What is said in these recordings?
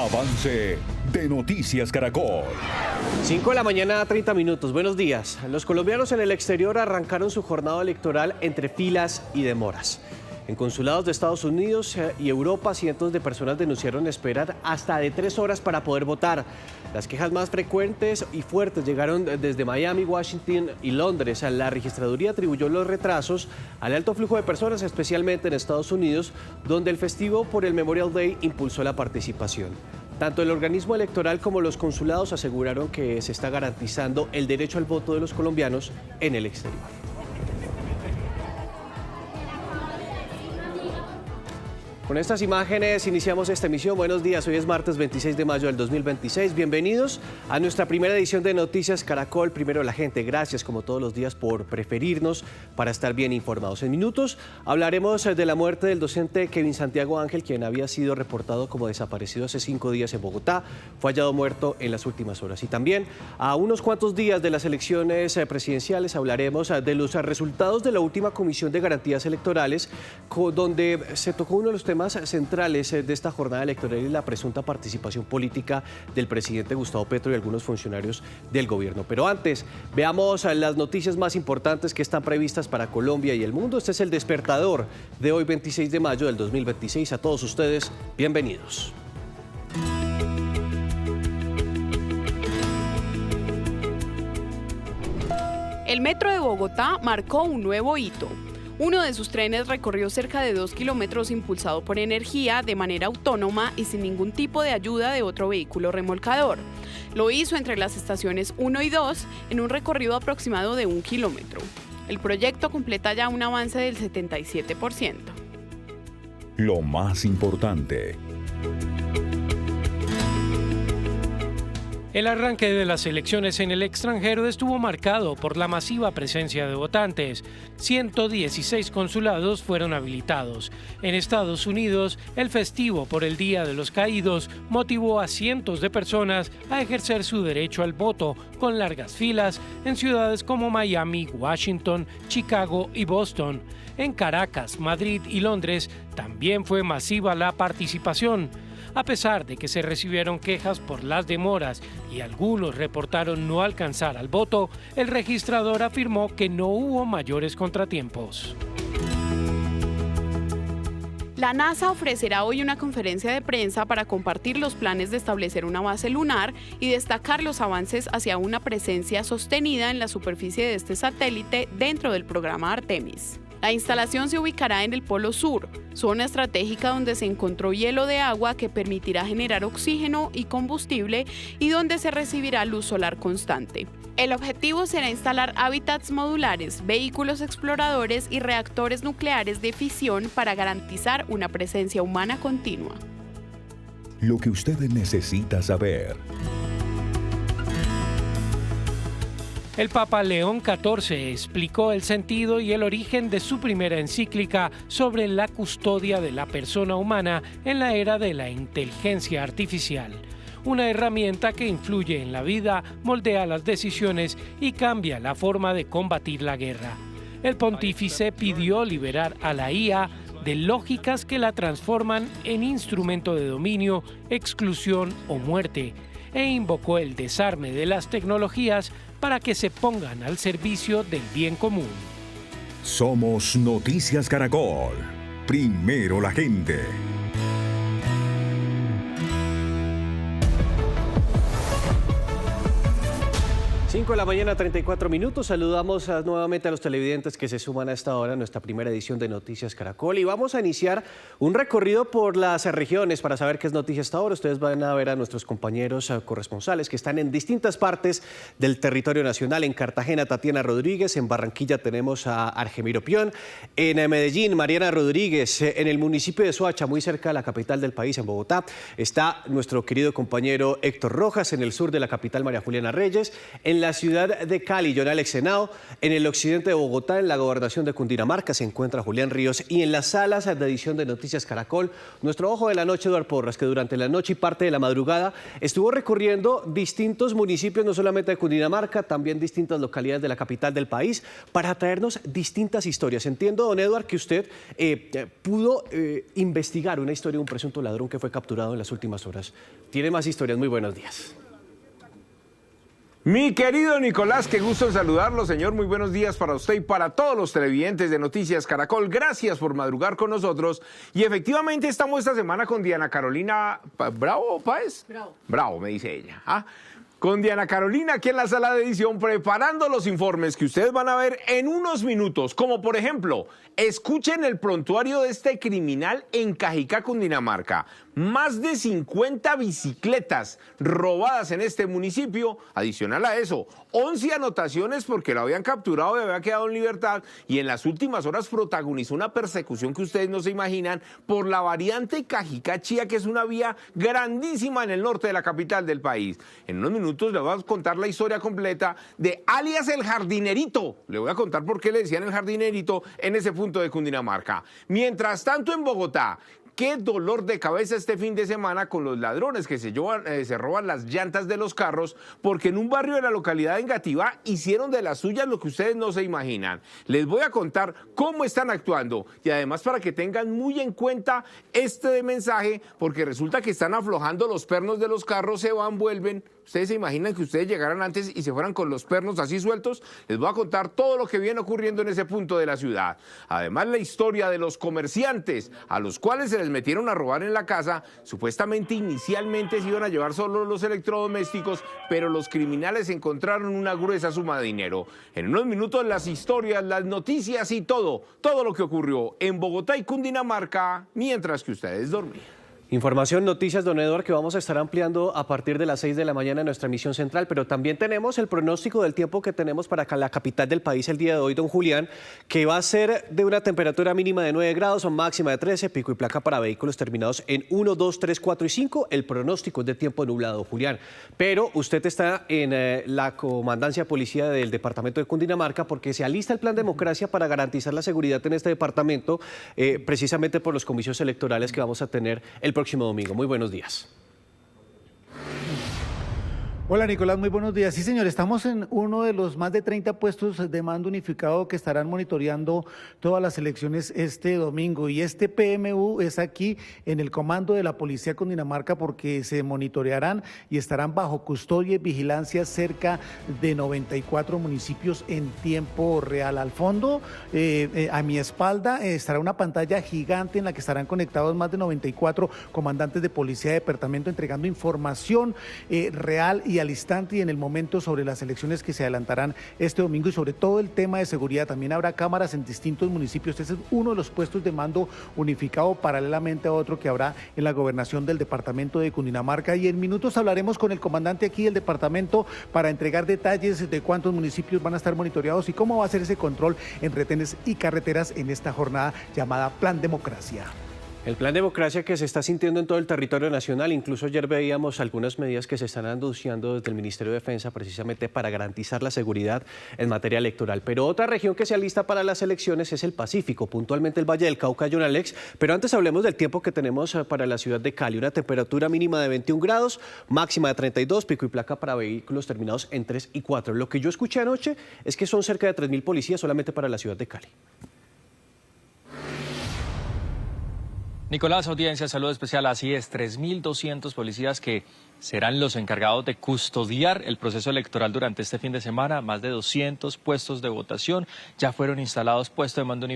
Avance de Noticias Caracol. 5 de la mañana, 30 minutos. Buenos días. Los colombianos en el exterior arrancaron su jornada electoral entre filas y demoras. En consulados de Estados Unidos y Europa, cientos de personas denunciaron esperar hasta de 3 horas para poder votar. Las quejas más frecuentes y fuertes llegaron desde Miami, Washington y Londres. La registraduría atribuyó los retrasos al alto flujo de personas, especialmente en Estados Unidos, donde el festivo por el Memorial Day impulsó la participación. Tanto el organismo electoral como los consulados aseguraron que se está garantizando el derecho al voto de los colombianos en el exterior. Con estas imágenes iniciamos esta emisión. Buenos días, hoy es martes 26 de mayo del 2026. Bienvenidos a nuestra primera edición de Noticias Caracol. Primero la gente, gracias como todos los días por preferirnos para estar bien informados. En minutos hablaremos de la muerte del docente Kevin Santiago Ángel, quien había sido reportado como desaparecido hace 5 días en Bogotá. Fue hallado muerto en las últimas horas. Y también a unos cuantos días de las elecciones presidenciales hablaremos de los resultados de la última Comisión de Garantías Electorales, donde se tocó uno de los temas centrales de esta jornada electoral y la presunta participación política del presidente Gustavo Petro y algunos funcionarios del gobierno. Pero antes, veamos las noticias más importantes que están previstas para Colombia y el mundo. Este es el despertador de hoy, 26 de mayo del 2026. A todos ustedes, bienvenidos. El metro de Bogotá marcó un nuevo hito. Uno de sus trenes recorrió cerca de 2 kilómetros impulsado por energía de manera autónoma y sin ningún tipo de ayuda de otro vehículo remolcador. Lo hizo entre las estaciones 1 y 2 en un recorrido aproximado de 1 kilómetro. El proyecto completa ya un avance del 77%. Lo más importante. El arranque de las elecciones en el extranjero estuvo marcado por la masiva presencia de votantes. 116 consulados fueron habilitados. En Estados Unidos, el festivo por el Día de los Caídos motivó a cientos de personas a ejercer su derecho al voto, con largas filas en ciudades como Miami, Washington, Chicago y Boston. En Caracas, Madrid y Londres también fue masiva la participación. A pesar de que se recibieron quejas por las demoras y algunos reportaron no alcanzar al voto, el registrador afirmó que no hubo mayores contratiempos. La NASA ofrecerá hoy una conferencia de prensa para compartir los planes de establecer una base lunar y destacar los avances hacia una presencia sostenida en la superficie de este satélite dentro del programa Artemis. La instalación se ubicará en el Polo Sur, zona estratégica donde se encontró hielo de agua que permitirá generar oxígeno y combustible y donde se recibirá luz solar constante. El objetivo será instalar hábitats modulares, vehículos exploradores y reactores nucleares de fisión para garantizar una presencia humana continua. Lo que usted necesita saber. El Papa León XIV explicó el sentido y el origen de su primera encíclica sobre la custodia de la persona humana en la era de la inteligencia artificial. Una herramienta que influye en la vida, moldea las decisiones y cambia la forma de combatir la guerra. El pontífice pidió liberar a la IA de lógicas que la transforman en instrumento de dominio, exclusión o muerte, e invocó el desarme de las tecnologías para que se pongan al servicio del bien común. Somos Noticias Caracol. Primero la gente. 5 de la mañana, 34 minutos. Saludamos nuevamente a los televidentes que se suman a esta hora a nuestra primera edición de Noticias Caracol. Y vamos a iniciar un recorrido por las regiones para saber qué es noticia hasta ahora. Ustedes van a ver a nuestros compañeros corresponsales que están en distintas partes del territorio nacional. En Cartagena, Tatiana Rodríguez. En Barranquilla tenemos a Argemiro Pion. En Medellín, Mariana Rodríguez. En el municipio de Soacha, muy cerca de la capital del país, en Bogotá, está nuestro querido compañero Héctor Rojas. En el sur de la capital, María Juliana Reyes. En la la ciudad de Cali, John Alex Henao, en el occidente de Bogotá, en la gobernación de Cundinamarca, se encuentra Julián Ríos, y en las salas de edición de Noticias Caracol, nuestro ojo de la noche, Eduardo Porras, que durante la noche y parte de la madrugada estuvo recorriendo distintos municipios, no solamente de Cundinamarca, también distintas localidades de la capital del país, para traernos distintas historias. Entiendo, don Eduardo, que usted pudo investigar una historia de un presunto ladrón que fue capturado en las últimas horas. Tiene más historias. Muy buenos días. Mi querido Nicolás, qué gusto en saludarlo, señor. Muy buenos días para usted y para todos los televidentes de Noticias Caracol. Gracias por madrugar con nosotros. Y efectivamente estamos esta semana con Diana Carolina Bravo, Páez. Bravo, me dice ella. Con Diana Carolina aquí en la sala de edición preparando los informes que ustedes van a ver en unos minutos. Como por ejemplo, escuchen el prontuario de este criminal en Cajicá, Cundinamarca. Más de 50 bicicletas robadas en este municipio. Adicional a eso, 11 anotaciones porque lo habían capturado y había quedado en libertad. Y en las últimas horas protagonizó una persecución que ustedes no se imaginan por la variante Cajicá-Chía, que es una vía grandísima en el norte de la capital del país. En unos minutos le voy a contar la historia completa de alias el jardinerito. Le voy a contar por qué le decían el jardinerito en ese punto de Cundinamarca. Mientras tanto, en Bogotá, qué dolor de cabeza este fin de semana con los ladrones que se roban las llantas de los carros, porque en un barrio de la localidad de Engativá hicieron de las suyas lo que ustedes no se imaginan. Les voy a contar cómo están actuando y además para que tengan muy en cuenta este mensaje, porque resulta que están aflojando los pernos de los carros, se van, vuelven. ¿Ustedes se imaginan que ustedes llegaran antes y se fueran con los pernos así sueltos? Les voy a contar todo lo que viene ocurriendo en ese punto de la ciudad. Además, la historia de los comerciantes a los cuales se les metieron a robar en la casa. Supuestamente, inicialmente se iban a llevar solo los electrodomésticos, pero los criminales encontraron una gruesa suma de dinero. En unos minutos, las historias, las noticias y todo lo que ocurrió en Bogotá y Cundinamarca mientras que ustedes dormían. Información, noticias, don Eduardo, que vamos a estar ampliando a partir de las 6 de la mañana en nuestra emisión central, pero también tenemos el pronóstico del tiempo que tenemos para la capital del país el día de hoy, don Julián, que va a ser de una temperatura mínima de 9 grados o máxima de 13, pico y placa para vehículos terminados en 1, 2, 3, 4 y 5. El pronóstico es de tiempo nublado, Julián. Pero usted está en la comandancia de policía del departamento de Cundinamarca porque se alista el plan Democracia para garantizar la seguridad en este departamento, precisamente por los comicios electorales que vamos a tener el próximo domingo. Muy buenos días. Hola Nicolás, muy buenos días. Sí señor, estamos en uno de los más de 30 puestos de mando unificado que estarán monitoreando todas las elecciones este domingo, y este PMU es aquí en el comando de la Policía de Cundinamarca porque se monitorearán y estarán bajo custodia y vigilancia cerca de 94 municipios en tiempo real. Al fondo, a mi espalda, estará una pantalla gigante en la que estarán conectados más de 94 comandantes de policía de departamento entregando información real y al instante y en el momento sobre las elecciones que se adelantarán este domingo y sobre todo el tema de seguridad. También habrá cámaras en distintos municipios. Este es uno de los puestos de mando unificado paralelamente a otro que habrá en la gobernación del departamento de Cundinamarca, y en minutos hablaremos con el comandante aquí del departamento para entregar detalles de cuántos municipios van a estar monitoreados y cómo va a ser ese control en retenes y carreteras en esta jornada llamada Plan Democracia. El plan Democracia que se está sintiendo en todo el territorio nacional. Incluso ayer veíamos algunas medidas que se están anunciando desde el Ministerio de Defensa precisamente para garantizar la seguridad en materia electoral. Pero otra región que se alista para las elecciones es el Pacífico, puntualmente el Valle del Cauca, John Alex. Pero antes hablemos del tiempo que tenemos para la ciudad de Cali. Una temperatura mínima de 21 grados, máxima de 32, pico y placa para vehículos terminados en 3 y 4. Lo que yo escuché anoche es que son cerca de 3.000 policías solamente para la ciudad de Cali. Nicolás, audiencia, saludo especial. Así es, 3.200 policías que serán los encargados de custodiar el proceso electoral durante este fin de semana. Más de 200 puestos de votación ya fueron instalados, puesto de mando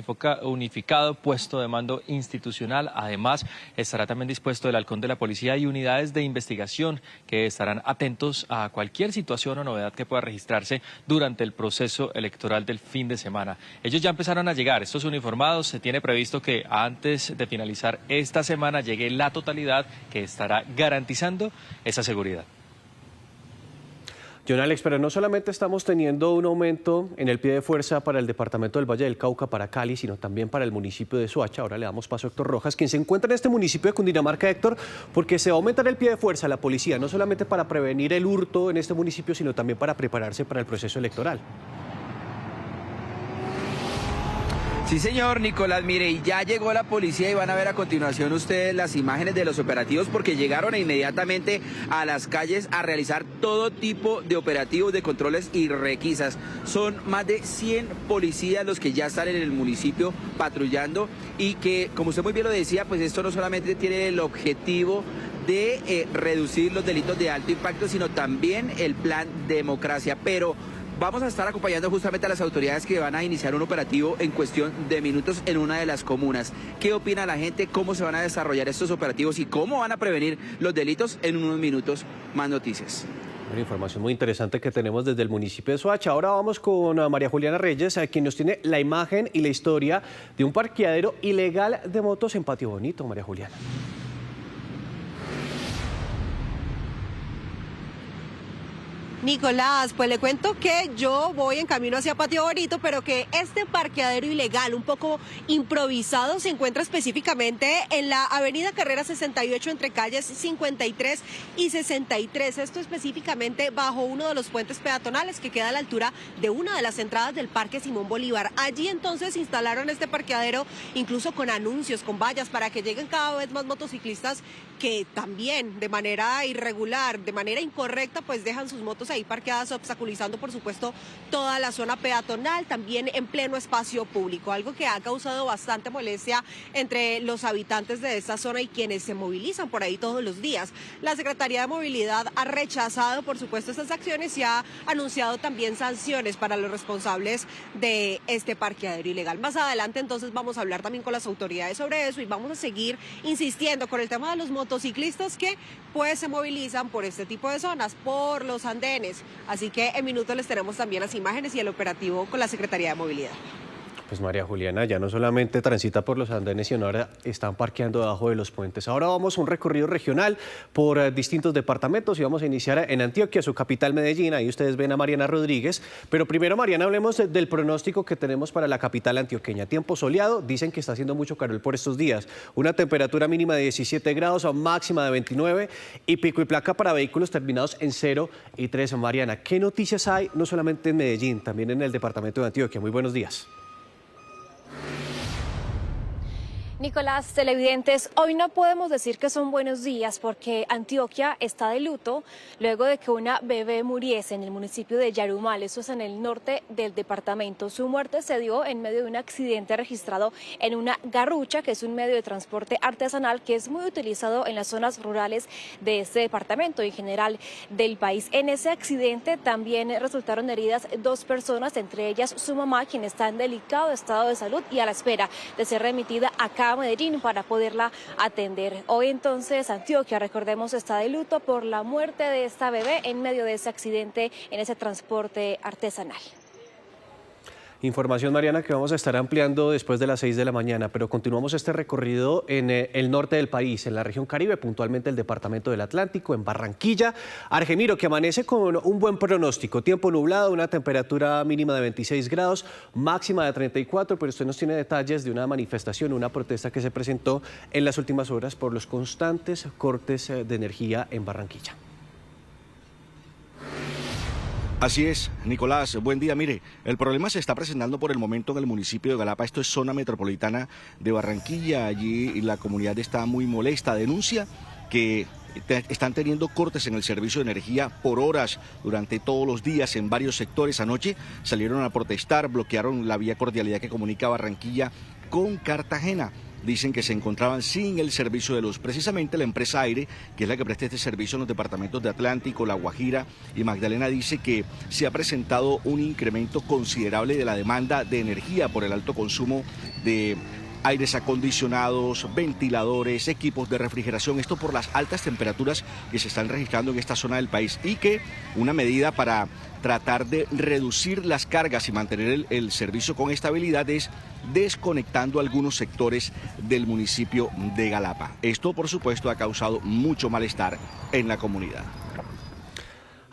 unificado, puesto de mando institucional. Además, estará también dispuesto el halcón de la policía y unidades de investigación que estarán atentos a cualquier situación o novedad que pueda registrarse durante el proceso electoral del fin de semana. Ellos ya empezaron a llegar, estos uniformados. Se tiene previsto que antes de finalizar esta semana llegue la totalidad que estará garantizando esa seguridad. John Alex, pero no solamente estamos teniendo un aumento en el pie de fuerza para el departamento del Valle del Cauca, para Cali, sino también para el municipio de Soacha. Ahora le damos paso a Héctor Rojas, quien se encuentra en este municipio de Cundinamarca, Héctor, porque se va a aumentar el pie de fuerza a la policía, no solamente para prevenir el hurto en este municipio, sino también para prepararse para el proceso electoral. Sí, señor Nicolás, mire, y ya llegó la policía y van a ver a continuación ustedes las imágenes de los operativos porque llegaron inmediatamente a las calles a realizar todo tipo de operativos, de controles y requisas. Son más de 100 policías los que ya están en el municipio patrullando y que, como usted muy bien lo decía, pues esto no solamente tiene el objetivo de reducir los delitos de alto impacto, sino también el plan Democracia, pero vamos a estar acompañando justamente a las autoridades que van a iniciar un operativo en cuestión de minutos en una de las comunas. ¿Qué opina la gente? ¿Cómo se van a desarrollar estos operativos y cómo van a prevenir los delitos? En unos minutos, más noticias. Una información muy interesante que tenemos desde el municipio de Soacha. Ahora vamos con María Juliana Reyes, quien nos tiene la imagen y la historia de un parqueadero ilegal de motos en Patio Bonito. María Juliana. Nicolás, pues le cuento que yo voy en camino hacia Patio Bonito, pero que este parqueadero ilegal, un poco improvisado, se encuentra específicamente en la avenida Carrera 68 entre calles 53 y 63. Esto específicamente bajo uno de los puentes peatonales que queda a la altura de una de las entradas del Parque Simón Bolívar. Allí entonces instalaron este parqueadero, incluso con anuncios, con vallas, para que lleguen cada vez más motociclistas que también de manera irregular, de manera incorrecta, pues dejan sus motos ahí parqueadas, obstaculizando por supuesto toda la zona peatonal, también en pleno espacio público, algo que ha causado bastante molestia entre los habitantes de esta zona y quienes se movilizan por ahí todos los días. La Secretaría de Movilidad ha rechazado por supuesto estas acciones y ha anunciado también sanciones para los responsables de este parqueadero ilegal. Más adelante entonces vamos a hablar también con las autoridades sobre eso y vamos a seguir insistiendo con el tema de los motociclistas que pues se movilizan por este tipo de zonas, por los andenes. Así que en minutos les tenemos también las imágenes y el operativo con la Secretaría de Movilidad. Pues María Juliana ya no solamente transita por los andenes, sino ahora están parqueando debajo de los puentes. Ahora vamos a un recorrido regional por distintos departamentos y vamos a iniciar en Antioquia, su capital Medellín. Ahí ustedes ven a Mariana Rodríguez. Pero primero, Mariana, hablemos del pronóstico que tenemos para la capital antioqueña. Tiempo soleado, dicen que está haciendo mucho calor por estos días. Una temperatura mínima de 17 grados a máxima de 29 y pico y placa para vehículos terminados en 0 y 3. Mariana, ¿qué noticias hay no solamente en Medellín, también en el departamento de Antioquia? Muy buenos días. Nicolás, televidentes, hoy no podemos decir que son buenos días porque Antioquia está de luto luego de que una bebé muriese en el municipio de Yarumal, eso es en el norte del departamento. Su muerte se dio en medio de un accidente registrado en una garrucha, que es un medio de transporte artesanal que es muy utilizado en las zonas rurales de este departamento y en general del país. En ese accidente también resultaron heridas 2 personas, entre ellas su mamá, quien está en delicado estado de salud y a la espera de ser remitida acá a Medellín para poderla atender. Hoy entonces Antioquia, recordemos, está de luto por la muerte de esta bebé en medio de ese accidente en ese transporte artesanal. Información, Mariana, que vamos a estar ampliando después de las 6 de la mañana, pero continuamos este recorrido en el norte del país, en la región Caribe, puntualmente el departamento del Atlántico, en Barranquilla. Argemiro, que amanece con un buen pronóstico, tiempo nublado, una temperatura mínima de 26 grados, máxima de 34, pero usted nos tiene detalles de una manifestación, una protesta que se presentó en las últimas horas por los constantes cortes de energía en Barranquilla. Así es, Nicolás, buen día. Mire, el problema se está presentando por el momento en el municipio de Galapa. Esto es zona metropolitana de Barranquilla. Allí la comunidad está muy molesta. Denuncia que están teniendo cortes en el servicio de energía por horas durante todos los días en varios sectores. Anoche salieron a protestar, bloquearon la vía Cordialidad que comunica Barranquilla con Cartagena. Dicen que se encontraban sin el servicio de luz. Precisamente la empresa Aire, que es la que presta este servicio en los departamentos de Atlántico, La Guajira y Magdalena, dice que se ha presentado un incremento considerable de la demanda de energía por el alto consumo de aires acondicionados, ventiladores, equipos de refrigeración, esto por las altas temperaturas que se están registrando en esta zona del país y que una medida para tratar de reducir las cargas y mantener el servicio con estabilidad es desconectando algunos sectores del municipio de Galapa. Esto, por supuesto, ha causado mucho malestar en la comunidad.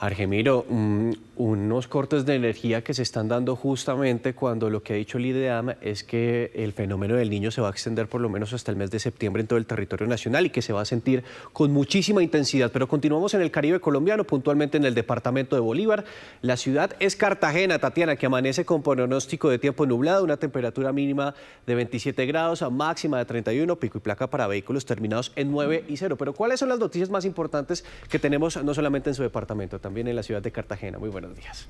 Argemiro, unos cortes de energía que se están dando justamente cuando lo que ha dicho el IDEAM es que el fenómeno del Niño se va a extender por lo menos hasta el mes de septiembre en todo el territorio nacional y que se va a sentir con muchísima intensidad. Pero continuamos en el Caribe colombiano, puntualmente en el departamento de Bolívar. La ciudad es Cartagena, Tatiana, que amanece con pronóstico de tiempo nublado, una temperatura mínima de 27 grados, a máxima de 31, pico y placa para vehículos terminados en 9 y 0. Pero ¿cuáles son las noticias más importantes que tenemos no solamente en su departamento, también en la ciudad de Cartagena? Muy buenos días.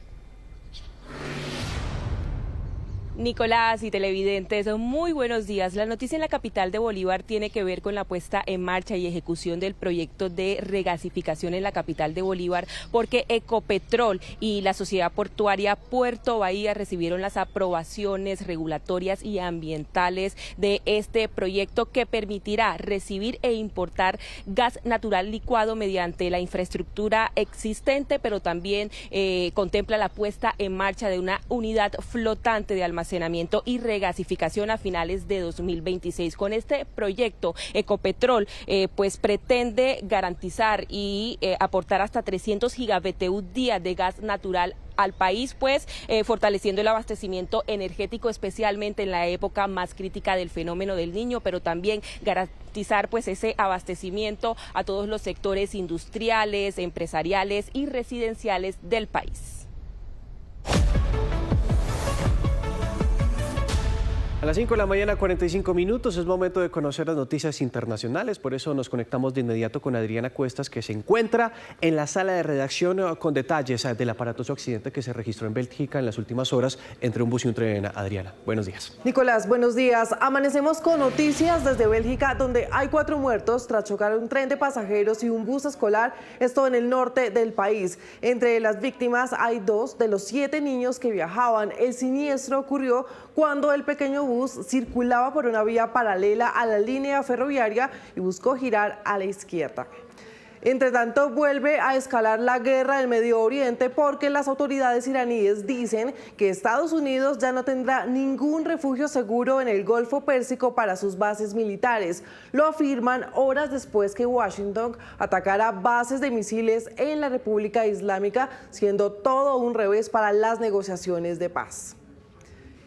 Nicolás y televidentes, muy buenos días. La noticia en la capital de Bolívar tiene que ver con la puesta en marcha y ejecución del proyecto de regasificación en la capital de Bolívar, porque Ecopetrol y la sociedad portuaria Puerto Bahía recibieron las aprobaciones regulatorias y ambientales de este proyecto que permitirá recibir e importar gas natural licuado mediante la infraestructura existente, pero también contempla la puesta en marcha de una unidad flotante de almacenamiento y regasificación a finales de 2026. Con este proyecto, Ecopetrol pues pretende garantizar y aportar hasta 300 gigabtu día de gas natural al país, pues fortaleciendo el abastecimiento energético, especialmente en la época más crítica del fenómeno del Niño, pero también garantizar pues ese abastecimiento a todos los sectores industriales, empresariales y residenciales del país. A las 5 de la mañana, 45 minutos, es momento de conocer las noticias internacionales. Por eso nos conectamos de inmediato con Adriana Cuestas, que se encuentra en la sala de redacción con detalles del aparatoso accidente que se registró en Bélgica en las últimas horas entre un bus y un tren. Adriana, buenos días. Nicolás, buenos días. Amanecemos con noticias desde Bélgica, donde hay 4 muertos tras chocar un tren de pasajeros y un bus escolar, esto en el norte del país. Entre las víctimas hay 2 de los 7 niños que viajaban. El siniestro ocurrió cuando el pequeño bus circulaba por una vía paralela a la línea ferroviaria y buscó girar a la izquierda. Entre tanto, vuelve a escalar la guerra del Medio Oriente porque las autoridades iraníes dicen que Estados Unidos ya no tendrá ningún refugio seguro en el Golfo Pérsico para sus bases militares. Lo afirman horas después que Washington atacara bases de misiles en la República Islámica, siendo todo un revés para las negociaciones de paz.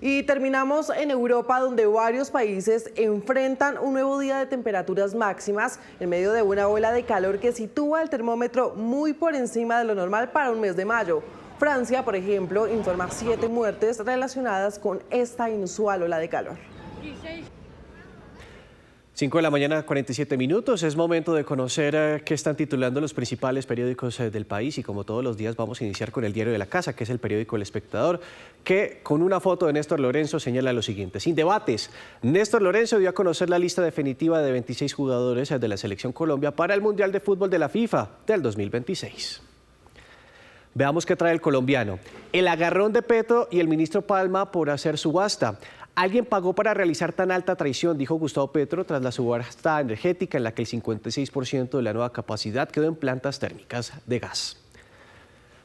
Y terminamos en Europa, donde varios países enfrentan un nuevo día de temperaturas máximas en medio de una ola de calor que sitúa el termómetro muy por encima de lo normal para un mes de mayo. Francia, por ejemplo, informa 7 muertes relacionadas con esta inusual ola de calor. 5 de la mañana, 47 minutos. Es momento de conocer qué están titulando los principales periódicos del país y como todos los días vamos a iniciar con el Diario de la Casa, que es el periódico El Espectador, que con una foto de Néstor Lorenzo señala lo siguiente: sin debates, Néstor Lorenzo dio a conocer la lista definitiva de 26 jugadores de la Selección Colombia para el Mundial de Fútbol de la FIFA del 2026. Veamos qué trae el colombiano. El agarrón de Petro y el ministro Palma por hacer subasta. Alguien pagó para realizar tan alta traición, dijo Gustavo Petro tras la subasta energética en la que el 56% de la nueva capacidad quedó en plantas térmicas de gas.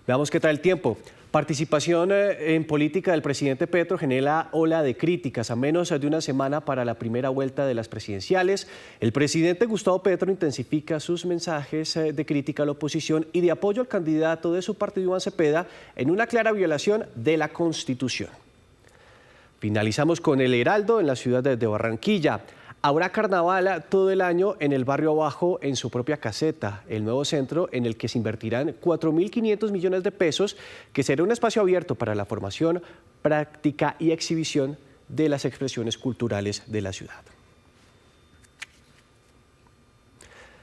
Veamos qué trae el tiempo. Participación en política del presidente Petro genera ola de críticas. A menos de una semana para la primera vuelta de las presidenciales, el presidente Gustavo Petro intensifica sus mensajes de crítica a la oposición y de apoyo al candidato de su partido, Iván Cepeda, en una clara violación de la Constitución. Finalizamos con El Heraldo en la ciudad de Barranquilla. Habrá carnaval todo el año en el barrio Abajo en su propia caseta, el nuevo centro en el que se invertirán 4.500 millones de pesos, que será un espacio abierto para la formación, práctica y exhibición de las expresiones culturales de la ciudad.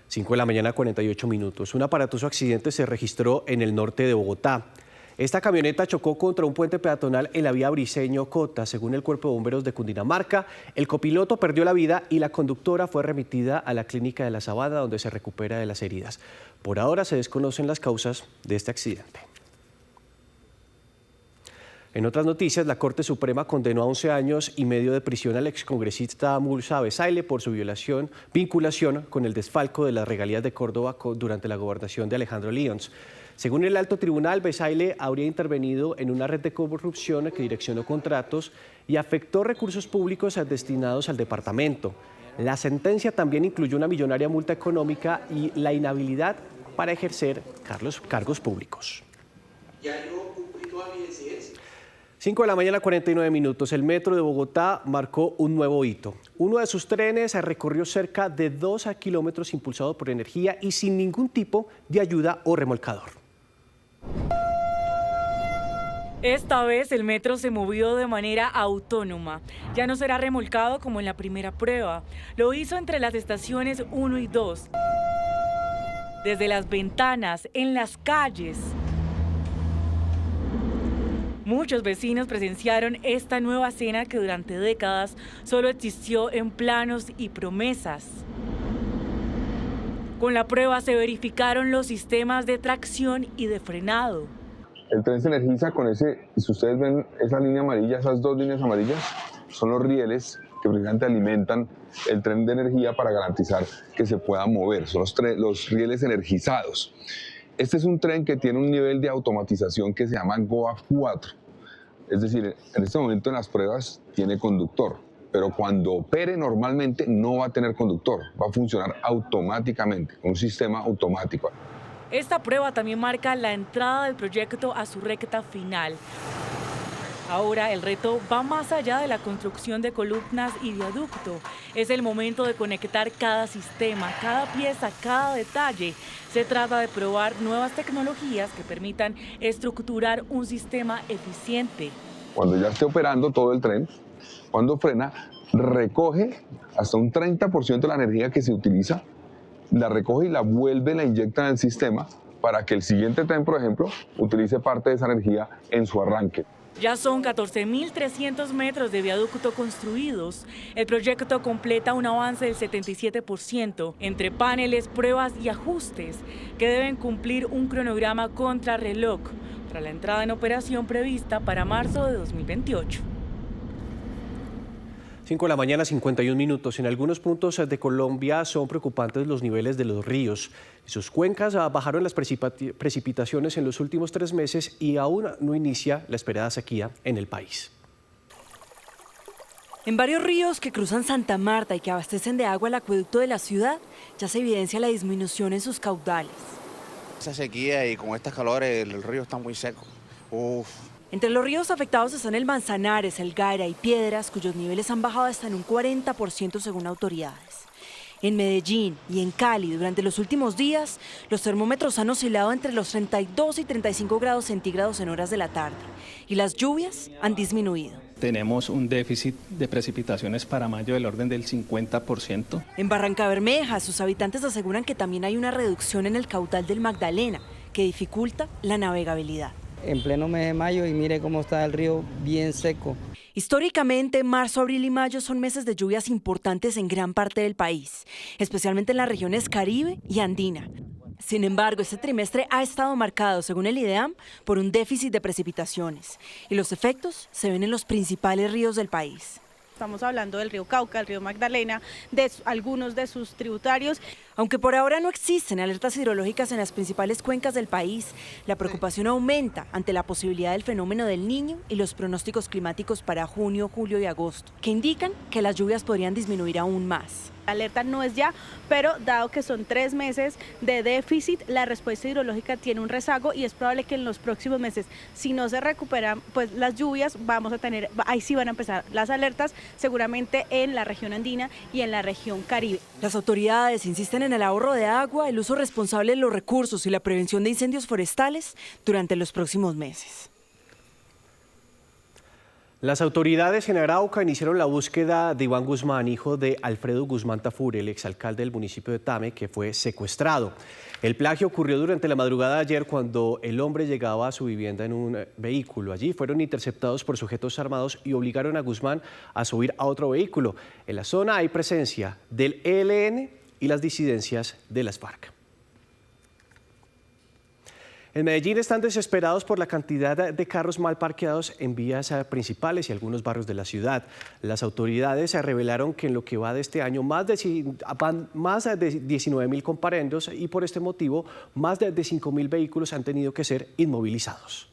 5 de la mañana, 48 minutos. Un aparatoso accidente se registró en el norte de Bogotá. Esta camioneta chocó contra un puente peatonal en la vía Briceño-Cota. Según el Cuerpo de Bomberos de Cundinamarca, el copiloto perdió la vida y la conductora fue remitida a la clínica de La Sabana, donde se recupera de las heridas. Por ahora se desconocen las causas de este accidente. En otras noticias, la Corte Suprema condenó a 11 años y medio de prisión al excongresista Murza Besaile por su vinculación con el desfalco de las regalías de Córdoba durante la gobernación de Alejandro Lyons. Según el alto tribunal, Besaile habría intervenido en una red de corrupción que direccionó contratos y afectó recursos públicos destinados al departamento. La sentencia también incluyó una millonaria multa económica y la inhabilidad para ejercer cargos públicos. 5 de la mañana, 49 minutos. El metro de Bogotá marcó un nuevo hito. Uno de sus trenes recorrió cerca de 2 kilómetros impulsado por energía y sin ningún tipo de ayuda o remolcador. Esta vez el metro se movió de manera autónoma. Ya no será remolcado como en la primera prueba. Lo hizo entre las estaciones 1 y 2. Desde las ventanas, en las calles. Muchos vecinos presenciaron esta nueva escena que durante décadas solo existió en planos y promesas. Con la prueba se verificaron los sistemas de tracción y de frenado. El tren se energiza con ese, si ustedes ven esa línea amarilla, esas 2 líneas amarillas, son los rieles que precisamente alimentan el tren de energía para garantizar que se pueda mover, son los rieles energizados. Este es un tren que tiene un nivel de automatización que se llama GOA 4, es decir, en este momento en las pruebas tiene conductor, pero cuando opere normalmente no va a tener conductor, va a funcionar automáticamente, un sistema automático. Esta prueba también marca la entrada del proyecto a su recta final. Ahora el reto va más allá de la construcción de columnas y viaducto. Es el momento de conectar cada sistema, cada pieza, cada detalle. Se trata de probar nuevas tecnologías que permitan estructurar un sistema eficiente. Cuando ya esté operando todo el tren, cuando frena, recoge hasta un 30% de la energía que se utiliza, la recoge y la vuelve, la inyecta en el sistema para que el siguiente tren, por ejemplo, utilice parte de esa energía en su arranque. Ya son 14.300 metros de viaducto construidos. El proyecto completa un avance del 77% entre paneles, pruebas y ajustes que deben cumplir un cronograma contrarreloj para la entrada en operación prevista para marzo de 2028. 5 de la mañana, 51 minutos. En algunos puntos de Colombia son preocupantes los niveles de los ríos. En sus cuencas bajaron las precipitaciones en los últimos 3 meses y aún no inicia la esperada sequía en el país. En varios ríos que cruzan Santa Marta y que abastecen de agua el acueducto de la ciudad, ya se evidencia la disminución en sus caudales. Esa sequía y con estas calores el río está muy seco. Entre los ríos afectados están el Manzanares, el Gaira y Piedras, cuyos niveles han bajado hasta en un 40% según autoridades. En Medellín y en Cali, durante los últimos días, los termómetros han oscilado entre los 32 y 35 grados centígrados en horas de la tarde y las lluvias han disminuido. Tenemos un déficit de precipitaciones para mayo del orden del 50%. En Barrancabermeja, sus habitantes aseguran que también hay una reducción en el caudal del Magdalena, que dificulta la navegabilidad. En pleno mes de mayo y mire cómo está el río bien seco. Históricamente, marzo, abril y mayo son meses de lluvias importantes en gran parte del país, especialmente en las regiones Caribe y Andina. Sin embargo, este trimestre ha estado marcado, según el IDEAM, por un déficit de precipitaciones y los efectos se ven en los principales ríos del país. Estamos hablando del río Cauca, el río Magdalena, de algunos de sus tributarios. Aunque por ahora no existen alertas hidrológicas en las principales cuencas del país, la preocupación aumenta ante la posibilidad del fenómeno del Niño y los pronósticos climáticos para junio, julio y agosto, que indican que las lluvias podrían disminuir aún más. La alerta no es ya, pero dado que son 3 meses de déficit, la respuesta hidrológica tiene un rezago y es probable que en los próximos meses, si no se recuperan pues las lluvias, vamos a tener, ahí sí van a empezar las alertas, seguramente en la región andina y en la región Caribe. Las autoridades insisten en el ahorro de agua, el uso responsable de los recursos y la prevención de incendios forestales durante los próximos meses. Las autoridades en Arauca iniciaron la búsqueda de Iván Guzmán, hijo de Alfredo Guzmán Tafur, el exalcalde del municipio de Tame, que fue secuestrado. El plagio ocurrió durante la madrugada de ayer cuando el hombre llegaba a su vivienda en un vehículo. Allí fueron interceptados por sujetos armados y obligaron a Guzmán a subir a otro vehículo. En la zona hay presencia del ELN y las disidencias de las FARC. En Medellín están desesperados por la cantidad de carros mal parqueados en vías principales y algunos barrios de la ciudad. Las autoridades revelaron que en lo que va de este año más de 19.000 comparendos y por este motivo más de 5.000 vehículos han tenido que ser inmovilizados.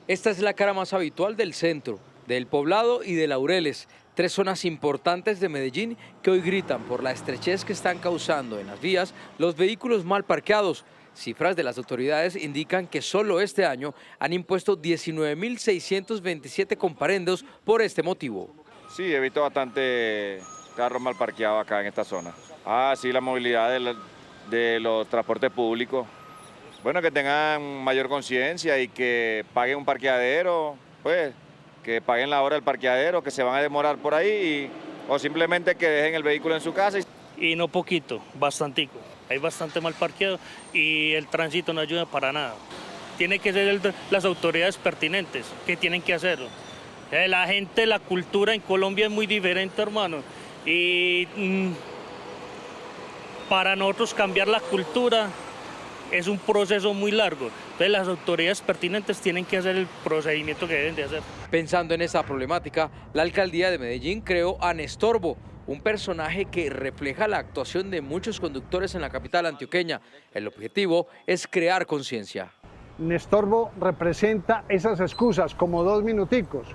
Esta es la cara más habitual del centro, del Poblado y de Laureles. 3 zonas importantes de Medellín que hoy gritan por la estrechez que están causando en las vías los vehículos mal parqueados. Cifras de las autoridades indican que solo este año han impuesto 19.627 comparendos por este motivo. Sí, he visto bastante carros mal parqueados acá en esta zona. Sí, la movilidad de los transportes públicos. Bueno, que tengan mayor conciencia y que paguen un parqueadero, pues, que paguen la hora del parqueadero, que se van a demorar por ahí, o simplemente que dejen el vehículo en su casa. Y no poquito, bastantico. Hay bastante mal parqueado y el tránsito no ayuda para nada. Tiene que ser las autoridades pertinentes que tienen que hacerlo. La gente, la cultura en Colombia es muy diferente, hermano. Y para nosotros cambiar la cultura es un proceso muy largo. Entonces las autoridades pertinentes tienen que hacer el procedimiento que deben de hacer. Pensando en esta problemática, la alcaldía de Medellín creó a Nestorbo, un personaje que refleja la actuación de muchos conductores en la capital antioqueña. El objetivo es crear conciencia. Nestorbo representa esas excusas como 2 minuticos,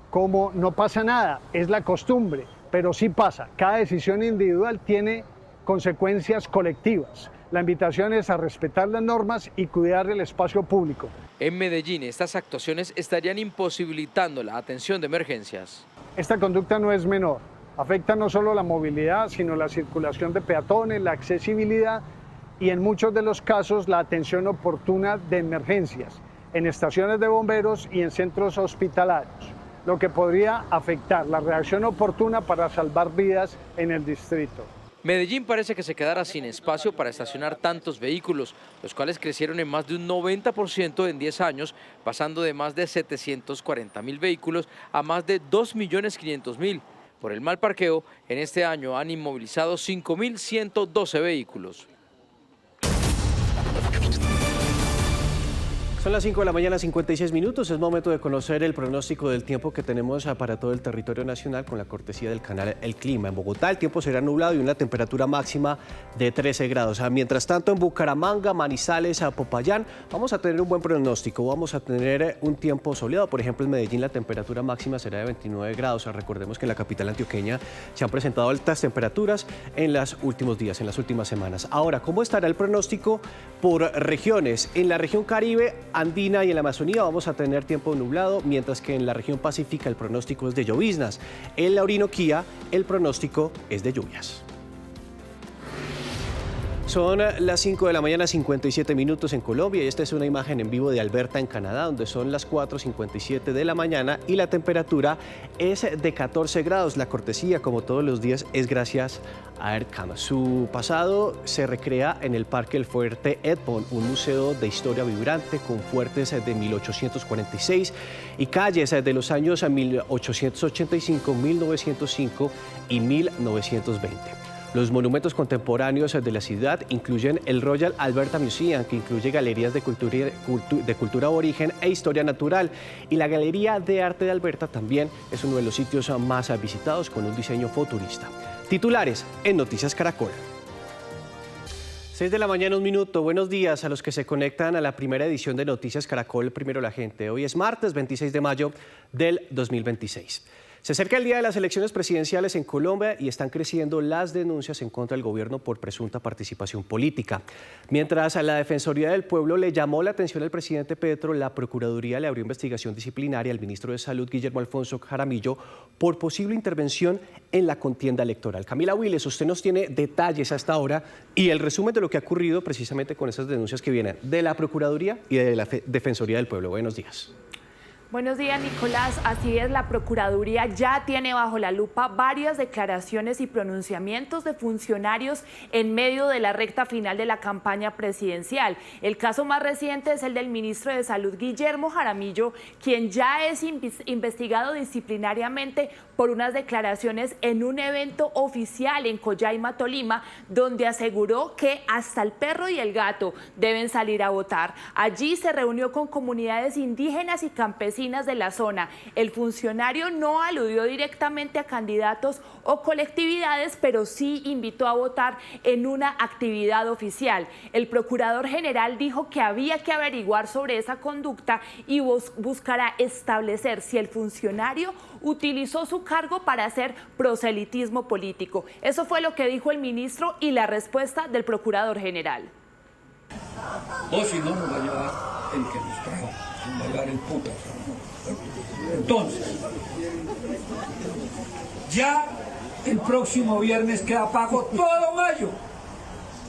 como no pasa nada, es la costumbre, pero sí pasa. Cada decisión individual tiene consecuencias colectivas. La invitación es a respetar las normas y cuidar el espacio público. En Medellín, estas actuaciones estarían imposibilitando la atención de emergencias. Esta conducta no es menor. Afecta no solo la movilidad, sino la circulación de peatones, la accesibilidad y en muchos de los casos la atención oportuna de emergencias, en estaciones de bomberos y en centros hospitalarios, lo que podría afectar la reacción oportuna para salvar vidas en el distrito. Medellín parece que se quedará sin espacio para estacionar tantos vehículos, los cuales crecieron en más de un 90% en 10 años, pasando de más de 740.000 vehículos a más de 2.500.000. Por el mal parqueo, en este año han inmovilizado 5.112 vehículos. Son las 5 de la mañana, 56 minutos. Es momento de conocer el pronóstico del tiempo que tenemos para todo el territorio nacional con la cortesía del canal El Clima. En Bogotá el tiempo será nublado y una temperatura máxima de 13 grados. Mientras tanto, en Bucaramanga, Manizales, Popayán, vamos a tener un buen pronóstico. Vamos a tener un tiempo soleado. Por ejemplo, en Medellín la temperatura máxima será de 29 grados. Recordemos que en la capital antioqueña se han presentado altas temperaturas en los últimos días, en las últimas semanas. Ahora, ¿cómo estará el pronóstico por regiones? En la región Caribe, andina y en la Amazonía vamos a tener tiempo nublado, mientras que en la región pacífica el pronóstico es de lloviznas. En la Orinoquía el pronóstico es de lluvias. Son las 5 de la mañana, 57 minutos en Colombia y esta es una imagen en vivo de Alberta, en Canadá, donde son las 4:57 de la mañana y la temperatura es de 14 grados. La cortesía, como todos los días, es gracias a Aircam. Su pasado se recrea en el Parque El Fuerte Edmond, un museo de historia vibrante con fuertes de 1846 y calles de los años 1885, 1905 y 1920. Los monumentos contemporáneos de la ciudad incluyen el Royal Alberta Museum, que incluye galerías de cultura aborigen e historia natural. Y la Galería de Arte de Alberta también es uno de los sitios más visitados con un diseño futurista. Titulares en Noticias Caracol. 6 de la mañana, 1 minuto. Buenos días a los que se conectan a la primera edición de Noticias Caracol, Primero la Gente. Hoy es martes 26 de mayo del 2026. Se acerca el día de las elecciones presidenciales en Colombia y están creciendo las denuncias en contra del gobierno por presunta participación política. Mientras a la Defensoría del Pueblo le llamó la atención al presidente Petro, la Procuraduría le abrió investigación disciplinaria al ministro de Salud, Guillermo Alfonso Jaramillo, por posible intervención en la contienda electoral. Camila Willes, usted nos tiene detalles hasta ahora y el resumen de lo que ha ocurrido precisamente con esas denuncias que vienen de la Procuraduría y de la Defensoría del Pueblo. Buenos días. Buenos días, Nicolás. Así es, la Procuraduría ya tiene bajo la lupa varias declaraciones y pronunciamientos de funcionarios en medio de la recta final de la campaña presidencial. El caso más reciente es el del ministro de Salud, Guillermo Jaramillo, quien ya es investigado disciplinariamente por unas declaraciones en un evento oficial en Coyaima, Tolima, donde aseguró que hasta el perro y el gato deben salir a votar. Allí se reunió con comunidades indígenas y campesinas campesinas de la zona. El funcionario no aludió directamente a candidatos o colectividades, pero sí invitó a votar en una actividad oficial. El procurador general dijo que había que averiguar sobre esa conducta y buscará establecer si el funcionario utilizó su cargo para hacer proselitismo político. Eso fue lo que dijo el ministro y la respuesta del procurador general. O si no, nos va a llevar el que nos trajo, nos va a llevar el puto. Entonces, ya el próximo viernes queda pago todo mayo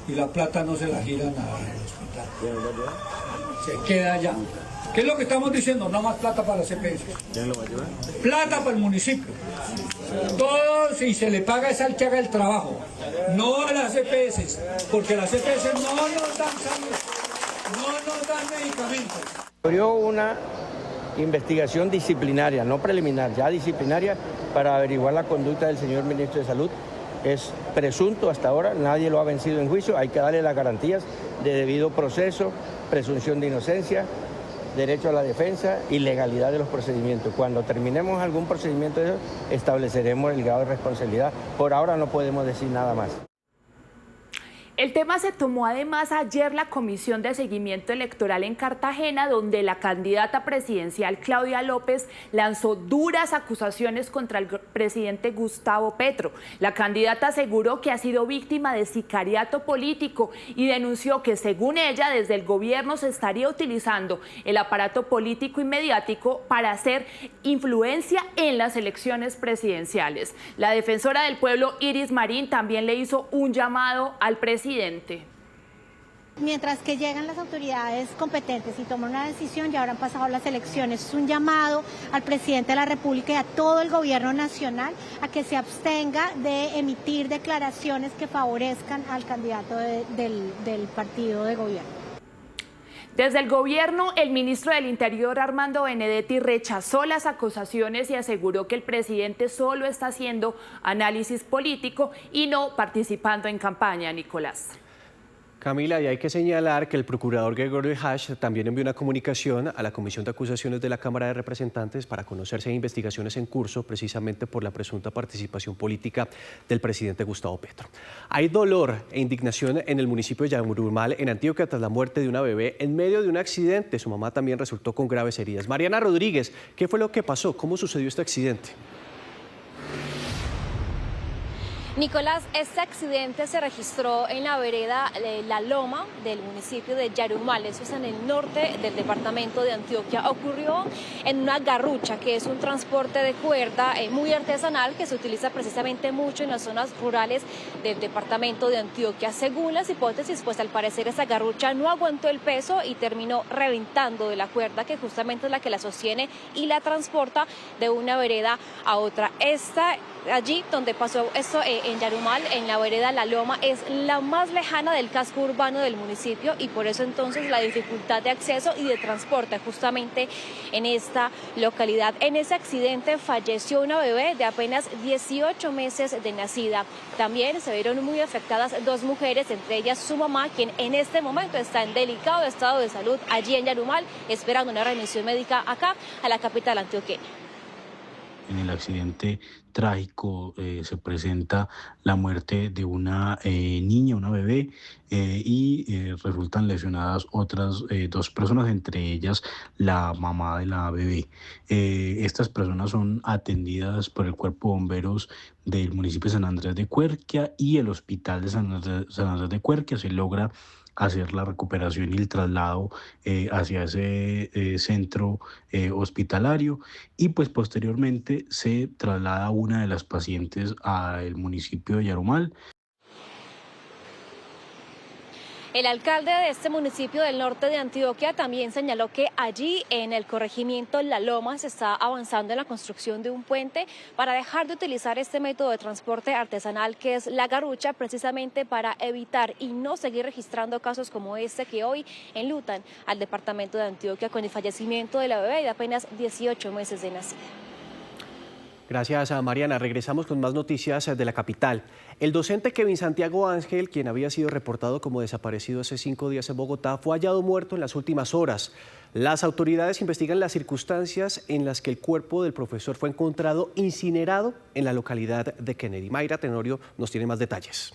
y la plata no se la giran al hospital. Se queda allá. ¿Qué es lo que estamos diciendo? No más plata para CPS. Plata para el municipio. Todo si se le paga es al que haga el trabajo, no a las CPS, porque las CPS no nos dan salud, no nos dan medicamentos. Abrió una investigación disciplinaria, no preliminar, ya disciplinaria, para averiguar la conducta del señor ministro de Salud. Es presunto hasta ahora, nadie lo ha vencido en juicio, hay que darle las garantías de debido proceso, presunción de inocencia, derecho a la defensa y legalidad de los procedimientos. Cuando terminemos algún procedimiento de eso, estableceremos el grado de responsabilidad. Por ahora no podemos decir nada más. El tema se tomó además ayer la Comisión de Seguimiento Electoral en Cartagena, donde la candidata presidencial Claudia López lanzó duras acusaciones contra el presidente Gustavo Petro. La candidata aseguró que ha sido víctima de sicariato político y denunció que, según ella, desde el gobierno se estaría utilizando el aparato político y mediático para hacer influencia en las elecciones presidenciales. La defensora del pueblo, Iris Marín, también le hizo un llamado al presidente. Mientras que llegan las autoridades competentes y toman una decisión, ya habrán pasado las elecciones. Es un llamado al presidente de la República y a todo el gobierno nacional a que se abstenga de emitir declaraciones que favorezcan al candidato del partido de gobierno. Desde el gobierno, el ministro del Interior, Armando Benedetti, rechazó las acusaciones y aseguró que el presidente solo está haciendo análisis político y no participando en campaña, Nicolás. Camila, y hay que señalar que el procurador Gregorio Hash también envió una comunicación a la Comisión de Acusaciones de la Cámara de Representantes para conocer si hay investigaciones en curso precisamente por la presunta participación política del presidente Gustavo Petro. Hay dolor e indignación en el municipio de Yarumal, en Antioquia, tras la muerte de una bebé en medio de un accidente. Su mamá también resultó con graves heridas. Mariana Rodríguez, ¿qué fue lo que pasó? ¿Cómo sucedió este accidente? Nicolás, este accidente se registró en la vereda La Loma del municipio de Yarumal, eso es en el norte del departamento de Antioquia. Ocurrió en una garrucha, que es un transporte de cuerda muy artesanal que se utiliza precisamente mucho en las zonas rurales del departamento de Antioquia. Según las hipótesis, pues al parecer esa garrucha no aguantó el peso y terminó reventando de la cuerda, que justamente es la que la sostiene y la transporta de una vereda a otra. Allí donde pasó esto en Yarumal, en la vereda La Loma, es la más lejana del casco urbano del municipio y por eso entonces la dificultad de acceso y de transporte justamente en esta localidad. En ese accidente falleció una bebé de apenas 18 meses de nacida. También se vieron muy afectadas dos mujeres, entre ellas su mamá, quien en este momento está en delicado estado de salud allí en Yarumal, esperando una remisión médica acá a la capital antioqueña. En el accidente trágico se presenta la muerte de una niña, una bebé, y resultan lesionadas otras dos personas, entre ellas la mamá de la bebé. Estas personas son atendidas por el Cuerpo de Bomberos del municipio de San Andrés de Cuerquia y el Hospital de San Andrés de Cuerquia. Se logra hacer la recuperación y el traslado hacia ese centro hospitalario y pues posteriormente se traslada una de las pacientes al municipio de Yarumal. El alcalde de este municipio del norte de Antioquia también señaló que allí en el corregimiento La Loma se está avanzando en la construcción de un puente para dejar de utilizar este método de transporte artesanal que es la garrucha, precisamente para evitar y no seguir registrando casos como este que hoy enlutan al departamento de Antioquia con el fallecimiento de la bebé de apenas 18 meses de nacida. Gracias a Mariana. Regresamos con más noticias de la capital. El docente Kevin Santiago Ángel, quien había sido reportado como desaparecido hace 5 días en Bogotá, fue hallado muerto en las últimas horas. Las autoridades investigan las circunstancias en las que el cuerpo del profesor fue encontrado incinerado en la localidad de Kennedy. Mayra Tenorio nos tiene más detalles.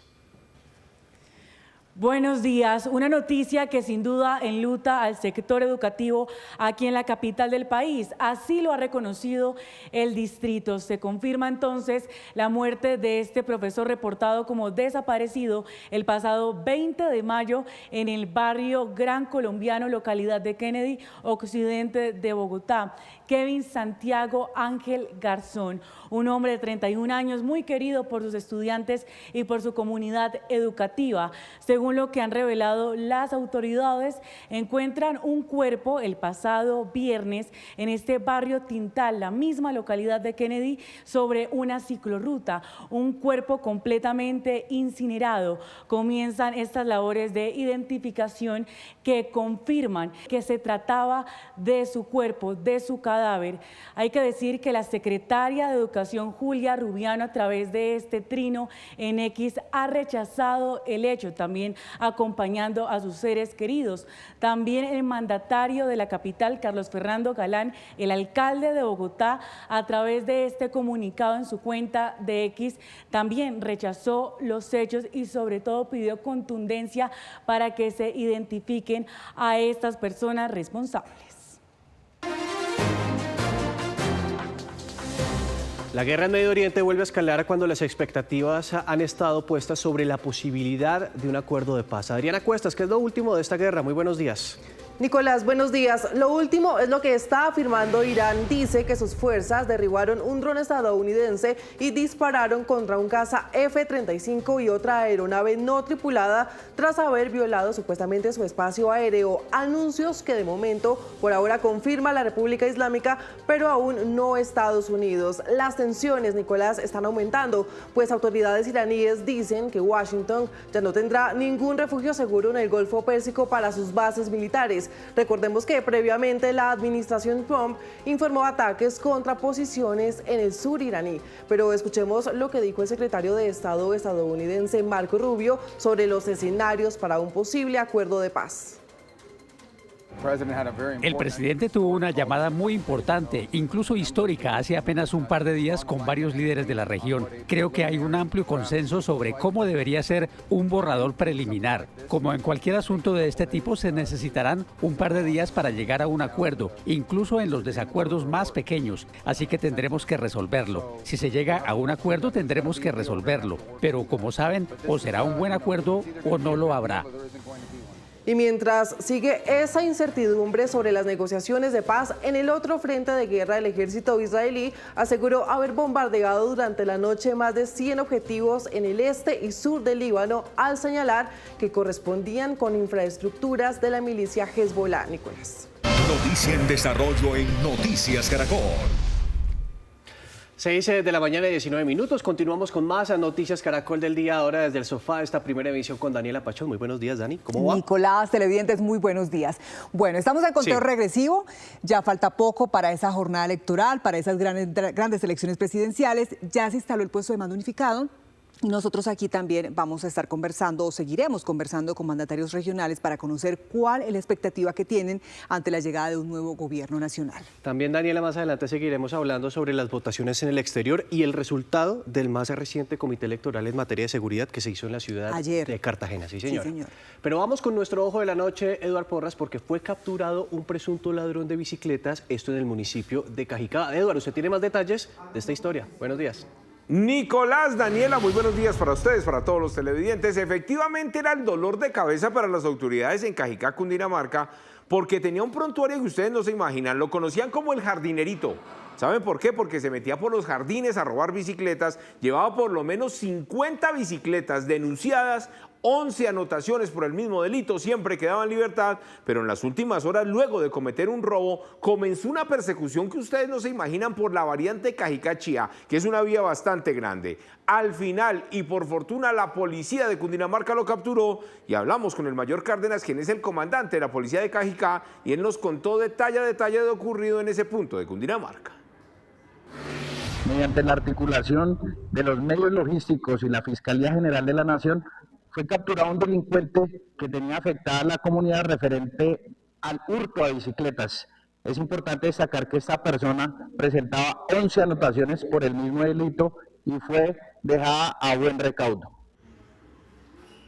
Buenos días. Una noticia que sin duda enluta al sector educativo aquí en la capital del país. Así lo ha reconocido el distrito. Se confirma entonces la muerte de este profesor reportado como desaparecido el pasado 20 de mayo en el barrio Gran Colombiano, localidad de Kennedy, occidente de Bogotá. Kevin Santiago Ángel Garzón, un hombre de 31 años muy querido por sus estudiantes y por su comunidad educativa. Según lo que han revelado las autoridades, encuentran un cuerpo el pasado viernes en este barrio Tintal, la misma localidad de Kennedy, sobre una ciclorruta, un cuerpo completamente incinerado. Comienzan estas labores de identificación que confirman que se trataba de su cuerpo, de su cadáver. Hay que decir que la secretaria de Educación, Julia Rubiano, a través de este trino en X, ha rechazado el hecho, también acompañando a sus seres queridos. También el mandatario de la capital, Carlos Fernando Galán, el alcalde de Bogotá, a través de este comunicado en su cuenta de X, también rechazó los hechos y sobre todo pidió contundencia para que se identifiquen a estas personas responsables. La guerra en Medio Oriente vuelve a escalar cuando las expectativas han estado puestas sobre la posibilidad de un acuerdo de paz. Adriana Cuestas, ¿qué es lo último de esta guerra? Muy buenos días. Nicolás, buenos días. Lo último es lo que está afirmando Irán. Dice que sus fuerzas derribaron un dron estadounidense y dispararon contra un caza F-35 y otra aeronave no tripulada tras haber violado supuestamente su espacio aéreo. Anuncios que de momento, por ahora, confirma la República Islámica, pero aún no Estados Unidos. Las tensiones, Nicolás, están aumentando, pues autoridades iraníes dicen que Washington ya no tendrá ningún refugio seguro en el Golfo Pérsico para sus bases militares. Recordemos que previamente la administración Trump informó ataques contra posiciones en el sur iraní. Pero escuchemos lo que dijo el secretario de Estado estadounidense Marco Rubio sobre los escenarios para un posible acuerdo de paz. El presidente tuvo una llamada muy importante, incluso histórica, hace apenas un par de días con varios líderes de la región. Creo que hay un amplio consenso sobre cómo debería ser un borrador preliminar. Como en cualquier asunto de este tipo, se necesitarán un par de días para llegar a un acuerdo, incluso en los desacuerdos más pequeños. Así que tendremos que resolverlo. Si se llega a un acuerdo, tendremos que resolverlo. Pero como saben, o será un buen acuerdo o no lo habrá. Y mientras sigue esa incertidumbre sobre las negociaciones de paz, en el otro frente de guerra el ejército israelí aseguró haber bombardeado durante la noche más de 100 objetivos en el este y sur del Líbano, al señalar que correspondían con infraestructuras de la milicia Hezbollah. Nicolás. Noticia en desarrollo en Noticias Caracol. 6 de la mañana y 19 minutos. Continuamos con más Noticias Caracol del día, ahora desde el sofá, esta primera emisión con Daniela Pachón. Muy buenos días, Dani. ¿Cómo va? Nicolás, televidentes, muy buenos días. Bueno, estamos en conteo regresivo. Ya falta poco para esa jornada electoral, para esas grandes elecciones presidenciales. Ya se instaló el puesto de mando unificado. Nosotros aquí también vamos a estar conversando o seguiremos conversando con mandatarios regionales para conocer cuál es la expectativa que tienen ante la llegada de un nuevo gobierno nacional. También, Daniela, más adelante seguiremos hablando sobre las votaciones en el exterior y el resultado del más reciente comité electoral en materia de seguridad que se hizo en la ciudad de Cartagena. Sí, señor. Pero vamos con nuestro ojo de la noche, Eduardo Porras, porque fue capturado un presunto ladrón de bicicletas, esto en el municipio de Cajicá. Eduardo, ¿usted tiene más detalles de esta historia? Buenos días. Nicolás, Daniela, muy buenos días para ustedes, para todos los televidentes. Efectivamente era el dolor de cabeza para las autoridades en Cajicá, Cundinamarca, porque tenía un prontuario que ustedes no se imaginan, lo conocían como el jardinerito. ¿Saben por qué? Porque se metía por los jardines a robar bicicletas, llevaba por lo menos 50 bicicletas denunciadas, 11 anotaciones por el mismo delito, siempre quedaba en libertad, pero en las últimas horas, luego de cometer un robo, comenzó una persecución que ustedes no se imaginan por la variante Cajicá-Chía, que es una vía bastante grande. Al final, y por fortuna, la policía de Cundinamarca lo capturó y hablamos con el mayor Cárdenas, quien es el comandante de la policía de Cajicá, y él nos contó detalle a detalle de lo ocurrido en ese punto de Cundinamarca. mediante la articulación de los medios logísticos y la Fiscalía General de la Nación, fue capturado un delincuente que tenía afectada a la comunidad referente al hurto a bicicletas. Es importante destacar que esta persona presentaba 11 anotaciones por el mismo delito y fue dejada a buen recaudo.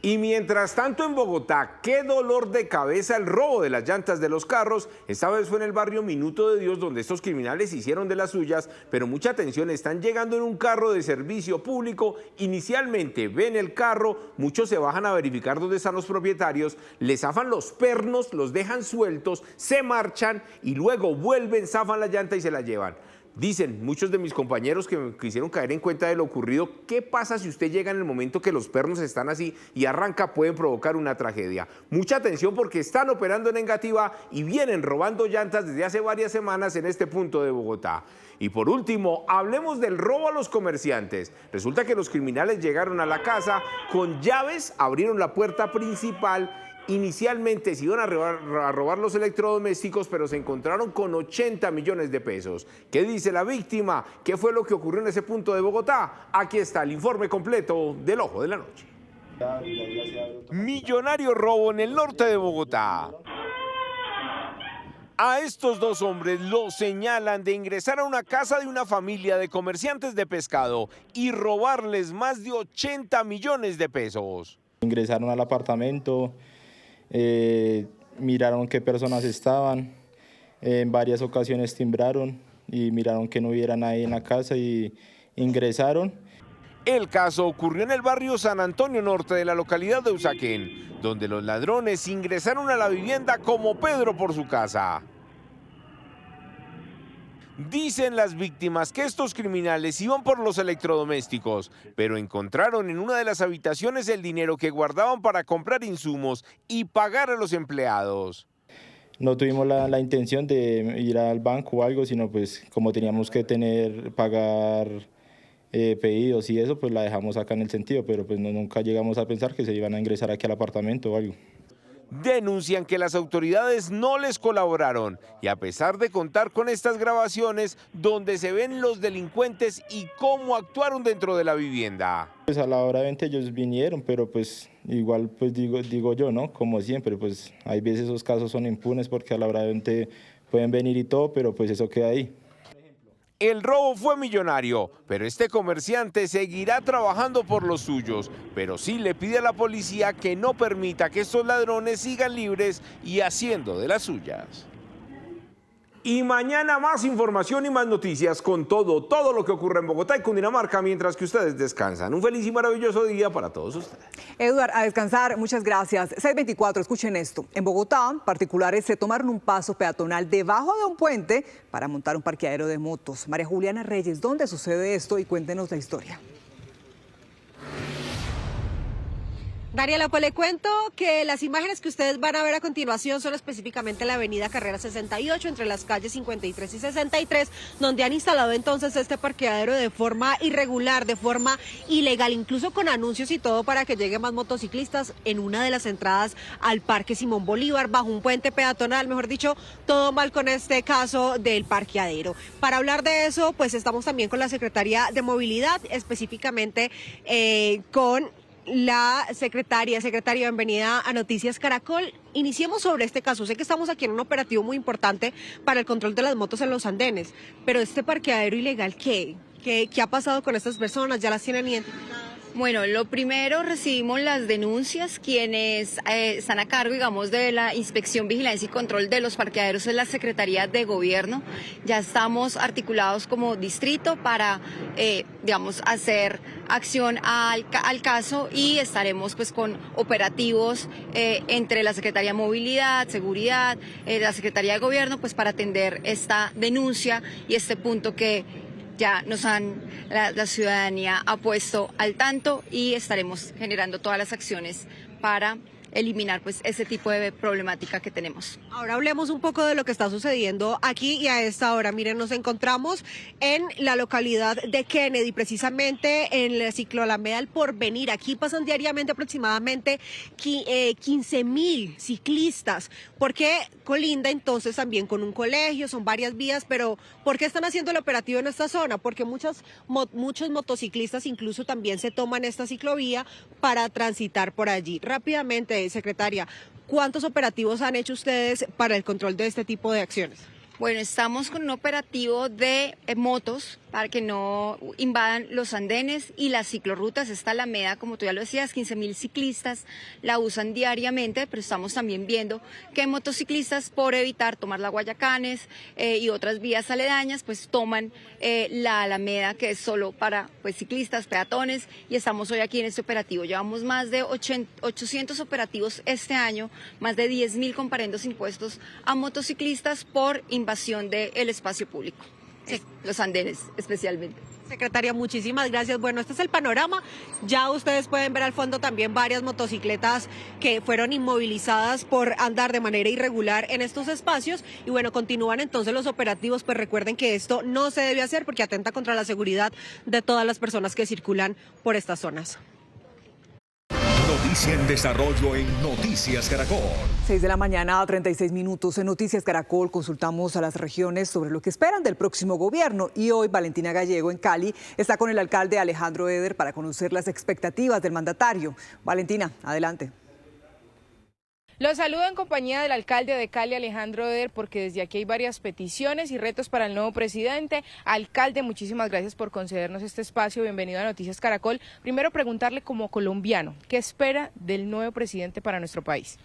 Y mientras tanto en Bogotá, qué dolor de cabeza el robo de las llantas de los carros. Esta vez fue en el barrio Minuto de Dios, donde estos criminales hicieron de las suyas, pero mucha atención, están llegando en un carro de servicio público. Inicialmente ven el carro, muchos se bajan a verificar dónde están los propietarios, les zafan los pernos, los dejan sueltos, se marchan y luego vuelven, zafan la llanta y se la llevan. Dicen muchos de mis compañeros que me quisieron caer en cuenta de lo ocurrido, ¿qué pasa si usted llega en el momento que los pernos están así y arranca? Pueden provocar una tragedia. Mucha atención porque están operando en Engativá y vienen robando llantas desde hace varias semanas en este punto de Bogotá. Y por último, hablemos del robo a los comerciantes. Resulta que los criminales llegaron a la casa con llaves, abrieron la puerta principal. Inicialmente se iban a robar los electrodomésticos, pero se encontraron con 80 millones de pesos. ¿Qué dice la víctima? ¿Qué fue lo que ocurrió en ese punto de Bogotá? Aquí está el informe completo del Ojo de la Noche. Millonario robo en el norte de Bogotá. A estos dos hombres los señalan de ingresar a una casa de una familia de comerciantes de pescado y robarles más de 80 millones de pesos. Ingresaron al apartamento, miraron qué personas estaban, en varias ocasiones timbraron y miraron que no hubiera nadie en la casa y ingresaron. El caso ocurrió en el barrio San Antonio Norte de la localidad de Usaquén, donde los ladrones ingresaron a la vivienda como Pedro por su casa. Dicen las víctimas que estos criminales iban por los electrodomésticos, pero encontraron en una de las habitaciones el dinero que guardaban para comprar insumos y pagar a los empleados. No tuvimos la intención de ir al banco o algo, sino pues como teníamos que pagar pedidos y eso, pues la dejamos acá en el sentido, pero pues nunca llegamos a pensar que se iban a ingresar aquí al apartamento o algo. Denuncian que las autoridades no les colaboraron y a pesar de contar con estas grabaciones donde se ven los delincuentes y cómo actuaron dentro de la vivienda. Pues a la hora de 20 ellos vinieron, pero pues igual pues digo yo, ¿no? Como siempre, pues hay veces esos casos son impunes porque a la hora de 20 pueden venir y todo, pero pues eso queda ahí. El robo fue millonario, pero este comerciante seguirá trabajando por los suyos, pero sí le pide a la policía que no permita que estos ladrones sigan libres y haciendo de las suyas. Y mañana más información y más noticias con todo lo que ocurre en Bogotá y Cundinamarca mientras que ustedes descansan. Un feliz y maravilloso día para todos ustedes. Eduard, a descansar, muchas gracias. 6:24, escuchen esto. En Bogotá, particulares se tomaron un paso peatonal debajo de un puente para montar un parqueadero de motos. María Juliana Reyes, ¿dónde sucede esto? Y cuéntenos la historia. Daniela, pues le cuento que las imágenes que ustedes van a ver a continuación son específicamente la avenida Carrera 68, entre las calles 53 y 63, donde han instalado entonces este parqueadero de forma irregular, de forma ilegal, incluso con anuncios y todo para que lleguen más motociclistas en una de las entradas al Parque Simón Bolívar, bajo un puente peatonal, mejor dicho, todo mal con este caso del parqueadero. Para hablar de eso, pues estamos también con la Secretaría de Movilidad, específicamente con la secretaria, bienvenida a Noticias Caracol. Iniciemos sobre este caso. Sé que estamos aquí en un operativo muy importante para el control de las motos en los andenes, pero este parqueadero ilegal, ¿qué ha pasado con estas personas? ¿Ya las tienen identificadas? Bueno, lo primero, recibimos las denuncias. Quienes están a cargo, digamos, de la inspección, vigilancia y control de los parqueaderos es la Secretaría de Gobierno. Ya estamos articulados como distrito para, digamos, hacer acción al caso y estaremos pues con operativos entre la Secretaría de Movilidad, Seguridad, la Secretaría de Gobierno, pues para atender esta denuncia y este punto que ya la ciudadanía ha puesto al tanto y estaremos generando todas las acciones para eliminar pues ese tipo de problemática que tenemos. Ahora hablemos un poco de lo que está sucediendo aquí y a esta hora. Miren, nos encontramos en la localidad de Kennedy, precisamente en la cicloalameda El Porvenir. Aquí pasan diariamente aproximadamente 15.000 ciclistas, porque colinda entonces también con un colegio, son varias vías, pero ¿por qué están haciendo el operativo en esta zona? Porque muchos motociclistas incluso también se toman esta ciclovía para transitar por allí. Rápidamente, secretaria, ¿cuántos operativos han hecho ustedes para el control de este tipo de acciones? Bueno, estamos con un operativo de motos para que no invadan los andenes y las ciclorrutas. Esta alameda, como tú ya lo decías, 15.000 ciclistas la usan diariamente, pero estamos también viendo que motociclistas, por evitar tomar la Guayacanes y otras vías aledañas, pues toman la alameda, que es solo para pues ciclistas, peatones, y estamos hoy aquí en este operativo. Llevamos más de 800 operativos este año, más de 10.000 comparendos impuestos a motociclistas por invasión del espacio público. Sí, los andenes especialmente. Secretaria, muchísimas gracias. Bueno, este es el panorama. Ya ustedes pueden ver al fondo también varias motocicletas que fueron inmovilizadas por andar de manera irregular en estos espacios. Y bueno, continúan entonces los operativos, pues recuerden que esto no se debe hacer porque atenta contra la seguridad de todas las personas que circulan por estas zonas. Noticia en desarrollo en Noticias Caracol. 6 de la mañana, 36 minutos. En Noticias Caracol consultamos a las regiones sobre lo que esperan del próximo gobierno. Y hoy Valentina Gallego en Cali está con el alcalde Alejandro Eder para conocer las expectativas del mandatario. Valentina, adelante. Los saludo en compañía del alcalde de Cali, Alejandro Eder, porque desde aquí hay varias peticiones y retos para el nuevo presidente. Alcalde, muchísimas gracias por concedernos este espacio. Bienvenido a Noticias Caracol. Primero preguntarle como colombiano, ¿qué espera del nuevo presidente para nuestro país?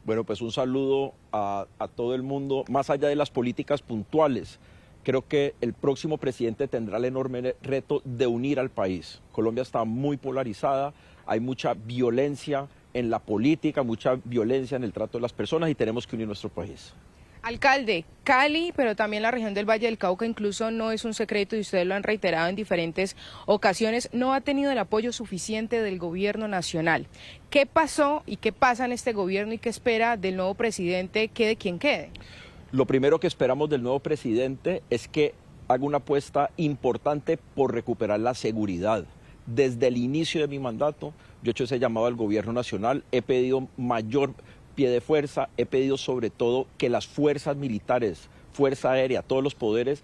Bueno, pues un saludo a todo el mundo, más allá de las políticas puntuales. Creo que el próximo presidente tendrá el enorme reto de unir al país. Colombia está muy polarizada, hay mucha violencia en la política, mucha violencia en el trato de las personas y tenemos que unir nuestro país. Alcalde, Cali, pero también la región del Valle del Cauca, incluso no es un secreto y ustedes lo han reiterado en diferentes ocasiones, no ha tenido el apoyo suficiente del gobierno nacional. ¿Qué pasó y qué pasa en este gobierno y qué espera del nuevo presidente, quede quien quede? Lo primero que esperamos del nuevo presidente es que haga una apuesta importante por recuperar la seguridad. Desde el inicio de mi mandato, yo he hecho ese llamado al gobierno nacional, he pedido mayor pie de fuerza, he pedido sobre todo que las fuerzas militares, Fuerza Aérea, todos los poderes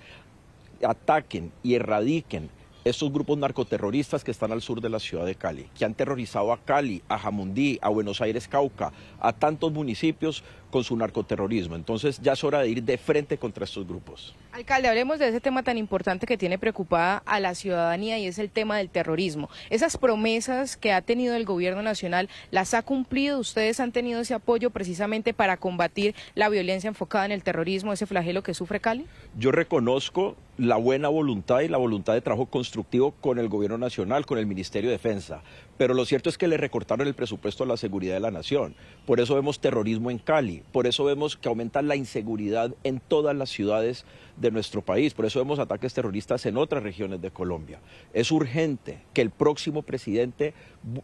ataquen y erradiquen estos grupos narcoterroristas que están al sur de la ciudad de Cali, que han terrorizado a Cali, a Jamundí, a Buenos Aires, Cauca, a tantos municipios con su narcoterrorismo. Entonces ya es hora de ir de frente contra estos grupos. Alcalde, hablemos de ese tema tan importante que tiene preocupada a la ciudadanía y es el tema del terrorismo. Esas promesas que ha tenido el gobierno nacional, ¿las ha cumplido? ¿Ustedes han tenido ese apoyo precisamente para combatir la violencia enfocada en el terrorismo, ese flagelo que sufre Cali? Yo reconozco la buena voluntad y la voluntad de trabajo constructivo con el gobierno nacional, con el Ministerio de Defensa, pero lo cierto es que le recortaron el presupuesto a la seguridad de la nación. Por eso vemos terrorismo en Cali, por eso vemos que aumenta la inseguridad en todas las ciudades de nuestro país, por eso vemos ataques terroristas en otras regiones de Colombia. Es urgente que el próximo presidente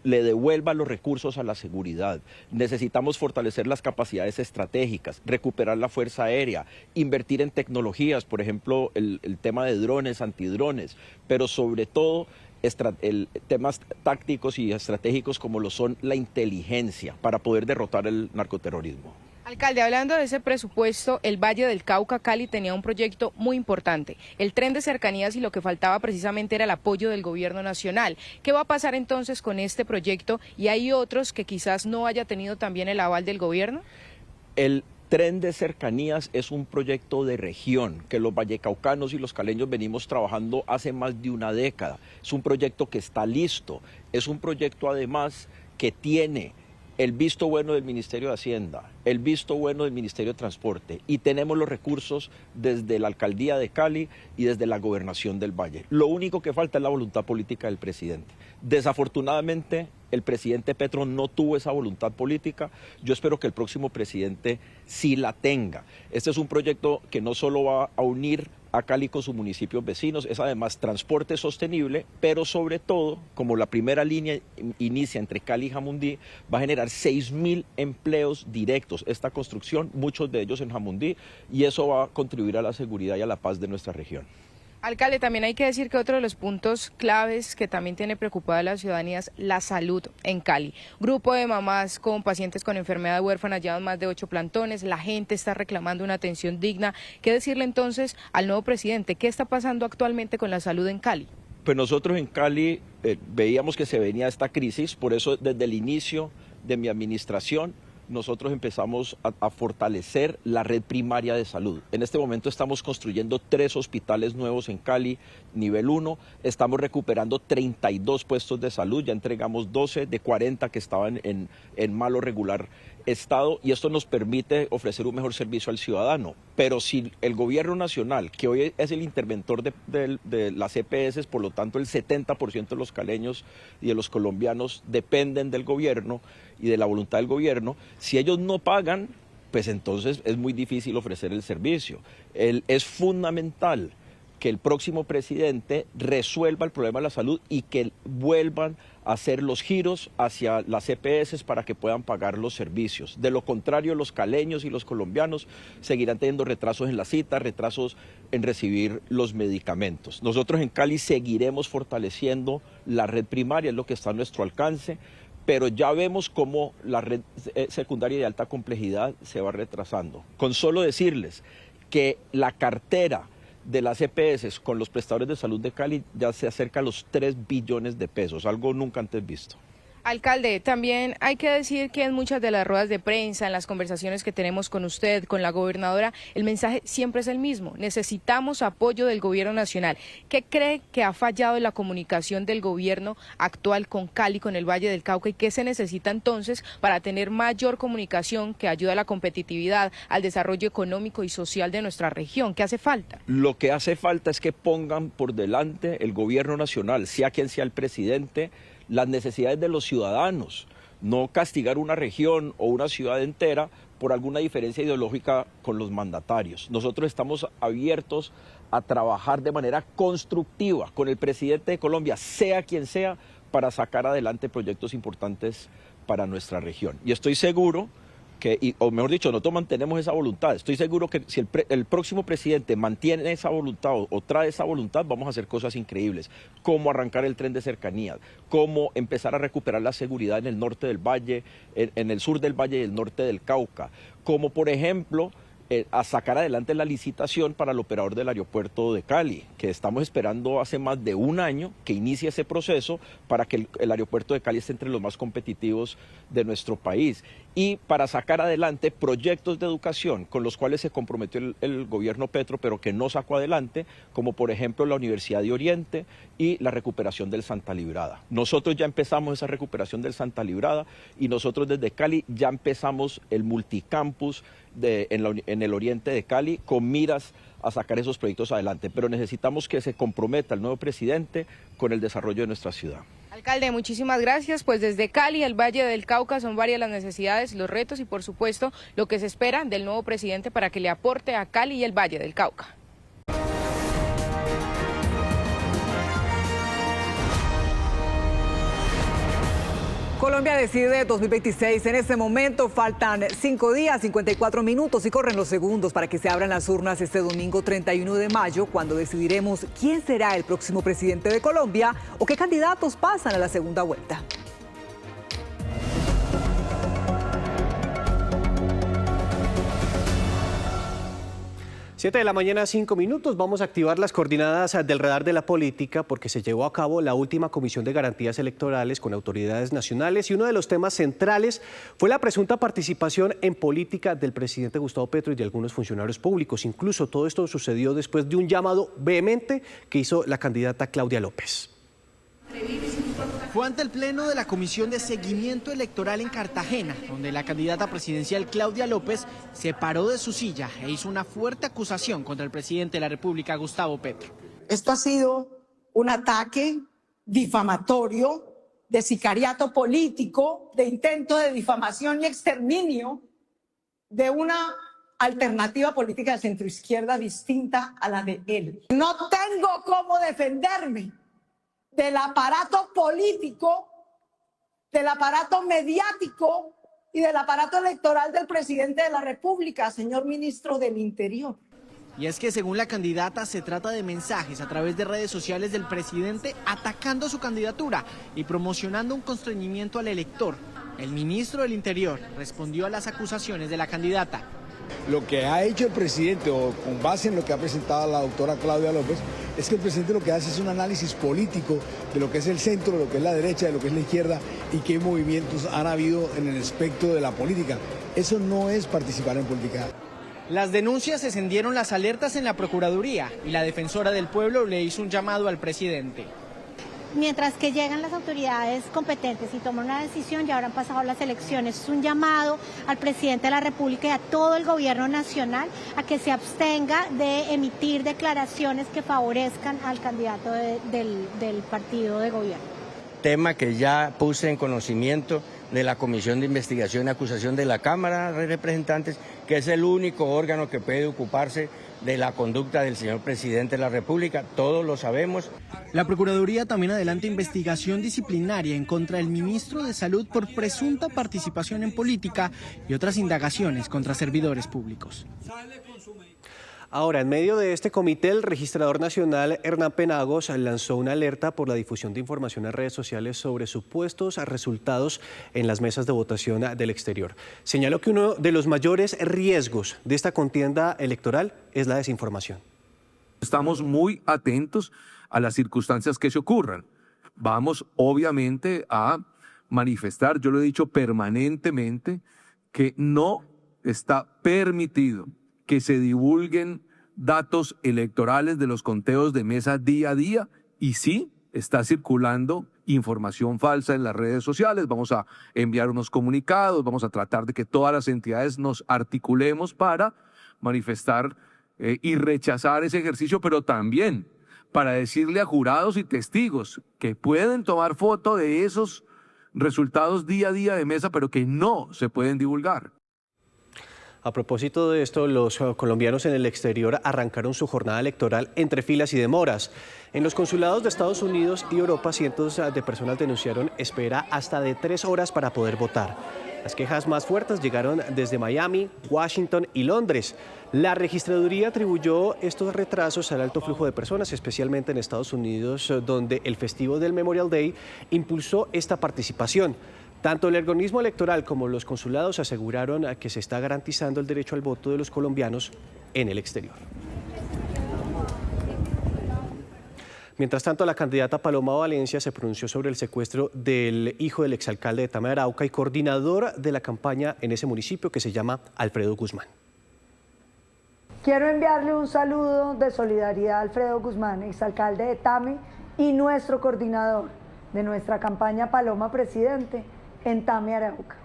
le devuelva los recursos a la seguridad. Necesitamos fortalecer las capacidades estratégicas, recuperar la Fuerza Aérea, invertir en tecnologías, por ejemplo, el tema de drones, antidrones, pero sobre todo temas tácticos y estratégicos como lo son la inteligencia para poder derrotar el narcoterrorismo. Alcalde, hablando de ese presupuesto, el Valle del Cauca, Cali, tenía un proyecto muy importante, el tren de cercanías, y lo que faltaba precisamente era el apoyo del gobierno nacional. ¿Qué va a pasar entonces con este proyecto? ¿Y hay otros que quizás no haya tenido también el aval del gobierno? El tren de cercanías es un proyecto de región que los vallecaucanos y los caleños venimos trabajando hace más de una década. Es un proyecto que está listo, es un proyecto además que tiene el visto bueno del Ministerio de Hacienda, el visto bueno del Ministerio de Transporte y tenemos los recursos desde la Alcaldía de Cali y desde la Gobernación del Valle. Lo único que falta es la voluntad política del presidente. Desafortunadamente, el presidente Petro no tuvo esa voluntad política. Yo espero que el próximo presidente sí la tenga. Este es un proyecto que no solo va a unir a Cali con sus municipios vecinos. Es además transporte sostenible, pero sobre todo, como la primera línea inicia entre Cali y Jamundí, va a generar 6.000 empleos directos esta construcción, muchos de ellos en Jamundí, y eso va a contribuir a la seguridad y a la paz de nuestra región. Alcalde, también hay que decir que otro de los puntos claves que también tiene preocupada a la ciudadanía es la salud en Cali. Grupo de mamás con pacientes con enfermedad huérfana llevan más de 8 plantones, la gente está reclamando una atención digna. ¿Qué decirle entonces al nuevo presidente? ¿Qué está pasando actualmente con la salud en Cali? Pues nosotros en Cali veíamos que se venía esta crisis, por eso desde el inicio de mi administración nosotros empezamos a fortalecer la red primaria de salud. En este momento estamos construyendo 3 hospitales nuevos en Cali, nivel 1, estamos recuperando 32 puestos de salud, ya entregamos 12 de 40 que estaban en malo regular estado, y esto nos permite ofrecer un mejor servicio al ciudadano. Pero si el gobierno nacional, que hoy es el interventor de las EPS, por lo tanto el 70% de los caleños y de los colombianos dependen del gobierno y de la voluntad del gobierno, si ellos no pagan, pues entonces es muy difícil ofrecer el servicio. Es fundamental que el próximo presidente resuelva el problema de la salud y que vuelvan a hacer los giros hacia las EPS para que puedan pagar los servicios. De lo contrario, los caleños y los colombianos seguirán teniendo retrasos en la cita, retrasos en recibir los medicamentos. Nosotros en Cali seguiremos fortaleciendo la red primaria, es lo que está a nuestro alcance, pero ya vemos cómo la red secundaria de alta complejidad se va retrasando. Con solo decirles que la cartera de las EPS con los prestadores de salud de Cali ya se acerca a los 3 billones de pesos, algo nunca antes visto. Alcalde, también hay que decir que en muchas de las ruedas de prensa, en las conversaciones que tenemos con usted, con la gobernadora, el mensaje siempre es el mismo: necesitamos apoyo del gobierno nacional. ¿Qué cree que ha fallado en la comunicación del gobierno actual con Cali, con el Valle del Cauca, y qué se necesita entonces para tener mayor comunicación que ayude a la competitividad, al desarrollo económico y social de nuestra región? ¿Qué hace falta? Lo que hace falta es que pongan por delante el gobierno nacional, sea quien sea el presidente, las necesidades de los ciudadanos, no castigar una región o una ciudad entera por alguna diferencia ideológica con los mandatarios. Nosotros estamos abiertos a trabajar de manera constructiva con el presidente de Colombia, sea quien sea, para sacar adelante proyectos importantes para nuestra región. Y estoy seguro que, o mejor dicho, nosotros mantenemos esa voluntad. Estoy seguro que si el próximo presidente mantiene esa voluntad o trae esa voluntad, vamos a hacer cosas increíbles, como arrancar el tren de cercanía, como empezar a recuperar la seguridad en el norte del valle, en el sur del valle y el norte del Cauca, como por ejemplo a sacar adelante la licitación para el operador del aeropuerto de Cali, que estamos esperando hace más de un año que inicie ese proceso para que el aeropuerto de Cali esté entre los más competitivos de nuestro país, y para sacar adelante proyectos de educación con los cuales se comprometió el gobierno Petro, pero que no sacó adelante, como por ejemplo la Universidad de Oriente y la recuperación del Santa Librada. Nosotros ya empezamos esa recuperación del Santa Librada, y nosotros desde Cali ya empezamos el multicampus en el oriente de Cali con miras a sacar esos proyectos adelante, pero necesitamos que se comprometa el nuevo presidente con el desarrollo de nuestra ciudad. Alcalde, muchísimas gracias. Pues desde Cali, el Valle del Cauca, son varias las necesidades, los retos y por supuesto lo que se espera del nuevo presidente para que le aporte a Cali y el Valle del Cauca. Colombia decide 2026. En este momento faltan 5 días, 54 minutos y corren los segundos para que se abran las urnas este domingo 31 de mayo, cuando decidiremos quién será el próximo presidente de Colombia o qué candidatos pasan a la segunda vuelta. Siete de la mañana, 5 minutos. Vamos a activar las coordenadas del radar de la política porque se llevó a cabo la última comisión de garantías electorales con autoridades nacionales, y uno de los temas centrales fue la presunta participación en política del presidente Gustavo Petro y de algunos funcionarios públicos. Incluso todo esto sucedió después de un llamado vehemente que hizo la candidata Claudia López. Fue ante el pleno de la Comisión de Seguimiento Electoral en Cartagena, donde la candidata presidencial Claudia López se paró de su silla e hizo una fuerte acusación contra el presidente de la República, Gustavo Petro. Esto ha sido un ataque difamatorio, de sicariato político, de intento de difamación y exterminio de una alternativa política de centroizquierda distinta a la de él. No tengo cómo defenderme del aparato político, del aparato mediático y del aparato electoral del presidente de la República, señor ministro del Interior. Y es que según la candidata se trata de mensajes a través de redes sociales del presidente atacando su candidatura y promocionando un constreñimiento al elector. El ministro del Interior respondió a las acusaciones de la candidata. Lo que ha hecho el presidente, o con base en lo que ha presentado la doctora Claudia López, es que el presidente lo que hace es un análisis político de lo que es el centro, de lo que es la derecha, de lo que es la izquierda y qué movimientos han habido en el espectro de la política. Eso no es participar en política. Las denuncias encendieron las alertas en la Procuraduría y la defensora del pueblo le hizo un llamado al presidente. Mientras que llegan las autoridades competentes y toman una decisión, ya habrán pasado las elecciones. Es un llamado al presidente de la República y a todo el gobierno nacional a que se abstenga de emitir declaraciones que favorezcan al candidato del partido de gobierno. Tema que ya puse en conocimiento de la Comisión de Investigación y Acusación de la Cámara de Representantes, que es el único órgano que puede ocuparse de la conducta del señor presidente de la República. Todos lo sabemos. La Procuraduría también adelanta investigación disciplinaria en contra del ministro de Salud por presunta participación en política y otras indagaciones contra servidores públicos. Ahora, en medio de este comité, el registrador nacional Hernán Penagos lanzó una alerta por la difusión de información en redes sociales sobre supuestos resultados en las mesas de votación del exterior. Señaló que uno de los mayores riesgos de esta contienda electoral es la desinformación. Estamos muy atentos a las circunstancias que se ocurran. Vamos, obviamente, a manifestar, yo lo he dicho permanentemente, que no está permitido que se divulguen datos electorales de los conteos de mesa día a día, y sí está circulando información falsa en las redes sociales. Vamos a enviar unos comunicados, vamos a tratar de que todas las entidades nos articulemos para manifestar y rechazar ese ejercicio, pero también para decirle a jurados y testigos que pueden tomar foto de esos resultados día a día de mesa, pero que no se pueden divulgar. A propósito de esto, los colombianos en el exterior arrancaron su jornada electoral entre filas y demoras. En los consulados de Estados Unidos y Europa, cientos de personas denunciaron espera hasta de 3 horas para poder votar. Las quejas más fuertes llegaron desde Miami, Washington y Londres. La registraduría atribuyó estos retrasos al alto flujo de personas, especialmente en Estados Unidos, donde el festivo del Memorial Day impulsó esta participación. Tanto el organismo electoral como los consulados aseguraron que se está garantizando el derecho al voto de los colombianos en el exterior. Mientras tanto, la candidata Paloma Valencia se pronunció sobre el secuestro del hijo del exalcalde de Tame de Arauca y coordinador de la campaña en ese municipio, que se llama Alfredo Guzmán. Quiero enviarle un saludo de solidaridad a Alfredo Guzmán, exalcalde de Tame y nuestro coordinador de nuestra campaña Paloma Presidente en Tame, Arauca.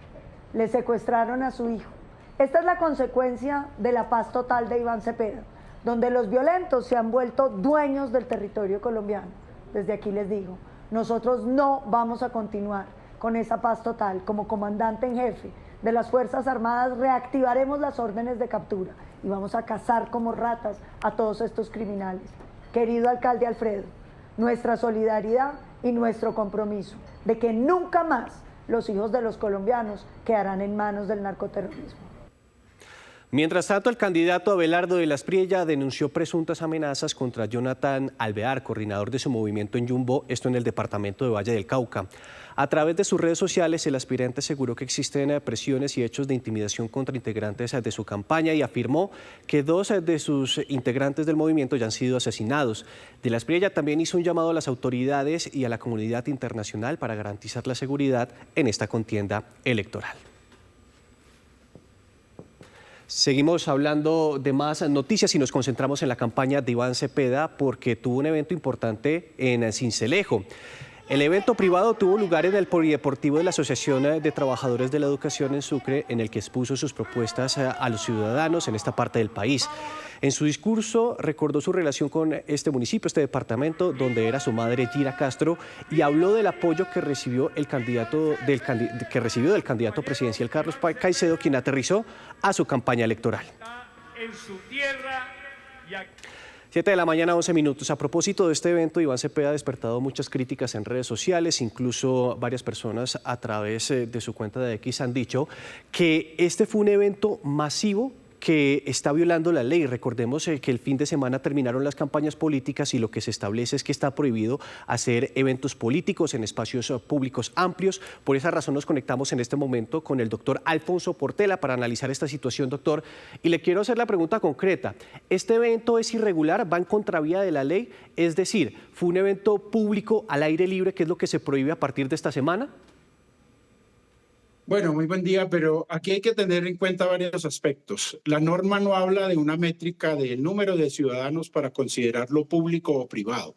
Le secuestraron a su hijo. Esta es la consecuencia de la paz total de Iván Cepeda, donde los violentos se han vuelto dueños del territorio colombiano. Desde aquí les digo, nosotros no vamos a continuar con esa paz total. Como comandante en jefe de las Fuerzas Armadas reactivaremos las órdenes de captura y vamos a cazar como ratas a todos estos criminales. Querido alcalde Alfredo, nuestra solidaridad y nuestro compromiso de que nunca más los hijos de los colombianos quedarán en manos del narcoterrorismo. Mientras tanto, el candidato Abelardo de las Priella denunció presuntas amenazas contra Jonathan Alvear, coordinador de su movimiento en Yumbo, esto en el departamento de Valle del Cauca. A través de sus redes sociales, el aspirante aseguró que existen presiones y hechos de intimidación contra integrantes de su campaña y afirmó que 2 de sus integrantes del movimiento ya han sido asesinados. De las Priella también hizo un llamado a las autoridades y a la comunidad internacional para garantizar la seguridad en esta contienda electoral. Seguimos hablando de más noticias y nos concentramos en la campaña de Iván Cepeda porque tuvo un evento importante en Sincelejo. El evento privado tuvo lugar en el Polideportivo de la Asociación de Trabajadores de la Educación en Sucre, en el que expuso sus propuestas a los ciudadanos en esta parte del país. En su discurso recordó su relación con este municipio, este departamento, donde era su madre Gira Castro, y habló del apoyo que recibió del candidato presidencial Carlos Caicedo, quien aterrizó a su campaña electoral. en su tierra y aquí. 7 de la mañana, 11 minutos. A propósito de este evento, Iván Cepeda ha despertado muchas críticas en redes sociales, incluso varias personas a través de su cuenta de X han dicho que este fue un evento masivo que está violando la ley. Recordemos que el fin de semana terminaron las campañas políticas y lo que se establece es que está prohibido hacer eventos políticos en espacios públicos amplios. Por esa razón nos conectamos en este momento con el doctor Alfonso Portela para analizar esta situación, doctor. Y le quiero hacer la pregunta concreta. ¿Este evento es irregular? ¿Va en contravía de la ley? Es decir, ¿fue un evento público al aire libre, que es lo que se prohíbe a partir de esta semana? Bueno, muy buen día, pero aquí hay que tener en cuenta varios aspectos. La norma no habla de una métrica del número de ciudadanos para considerarlo público o privado.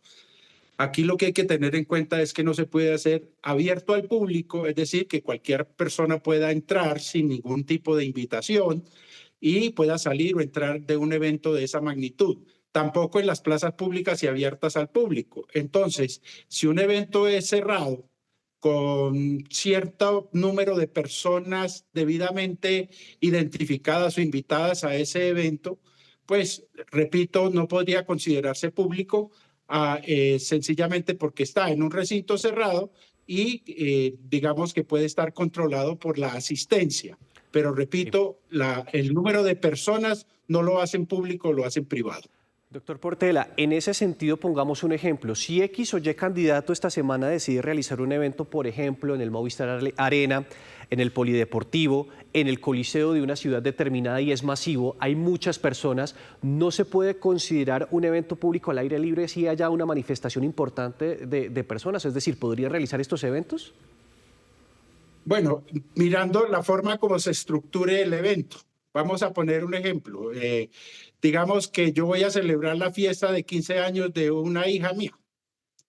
Aquí lo que hay que tener en cuenta es que no se puede hacer abierto al público, es decir, que cualquier persona pueda entrar sin ningún tipo de invitación y pueda salir o entrar de un evento de esa magnitud. Tampoco en las plazas públicas y abiertas al público. Entonces, si un evento es cerrado, con cierto número de personas debidamente identificadas o invitadas a ese evento, pues, repito, no podría considerarse público sencillamente porque está en un recinto cerrado y digamos que puede estar controlado por la asistencia. Pero repito, el número de personas no lo hacen público, lo hacen privado. Doctor Portela, en ese sentido pongamos un ejemplo. Si X o Y candidato esta semana decide realizar un evento, por ejemplo, en el Movistar Arena, en el Polideportivo, en el Coliseo de una ciudad determinada y es masivo, hay muchas personas, ¿no se puede considerar un evento público al aire libre si haya una manifestación importante de personas? Es decir, ¿podría realizar estos eventos? Bueno, mirando la forma como se estructure el evento. Vamos a poner un ejemplo. Digamos que yo voy a celebrar la fiesta de 15 años de una hija mía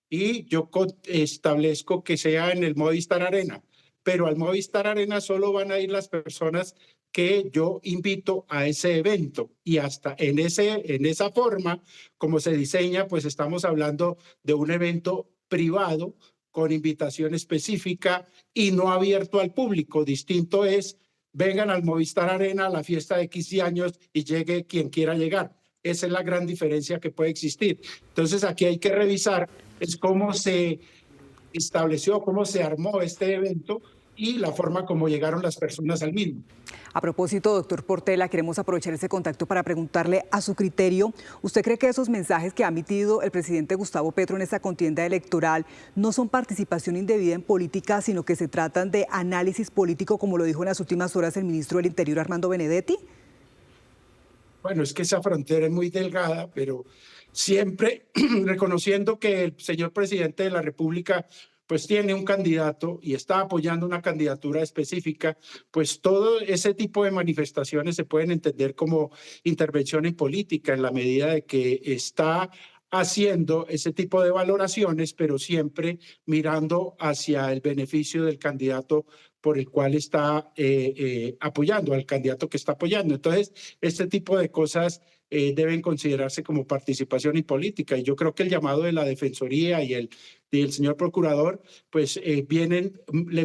y yo establezco que sea en el Movistar Arena, pero al Movistar Arena solo van a ir las personas que yo invito a ese evento y hasta en esa forma, como se diseña, pues estamos hablando de un evento privado con invitación específica y no abierto al público. Distinto es vengan al Movistar Arena a la fiesta de 15 años y llegue quien quiera llegar. Esa es la gran diferencia que puede existir. Entonces aquí hay que revisar es cómo se estableció, cómo se armó este evento y la forma como llegaron las personas al mismo. A propósito, doctor Portela, queremos aprovechar ese contacto para preguntarle a su criterio, ¿usted cree que esos mensajes que ha emitido el presidente Gustavo Petro en esta contienda electoral no son participación indebida en política, sino que se tratan de análisis político, como lo dijo en las últimas horas el ministro del Interior, Armando Benedetti? Bueno, es que esa frontera es muy delgada, pero siempre reconociendo que el señor presidente de la República pues tiene un candidato y está apoyando una candidatura específica, pues todo ese tipo de manifestaciones se pueden entender como intervención en política en la medida de que está haciendo ese tipo de valoraciones, pero siempre mirando hacia el beneficio del candidato por el cual está apoyando, al candidato que está apoyando. Entonces, este tipo de cosas deben considerarse como participación en política. Y yo creo que el llamado de la Defensoría y el señor Procurador, pues le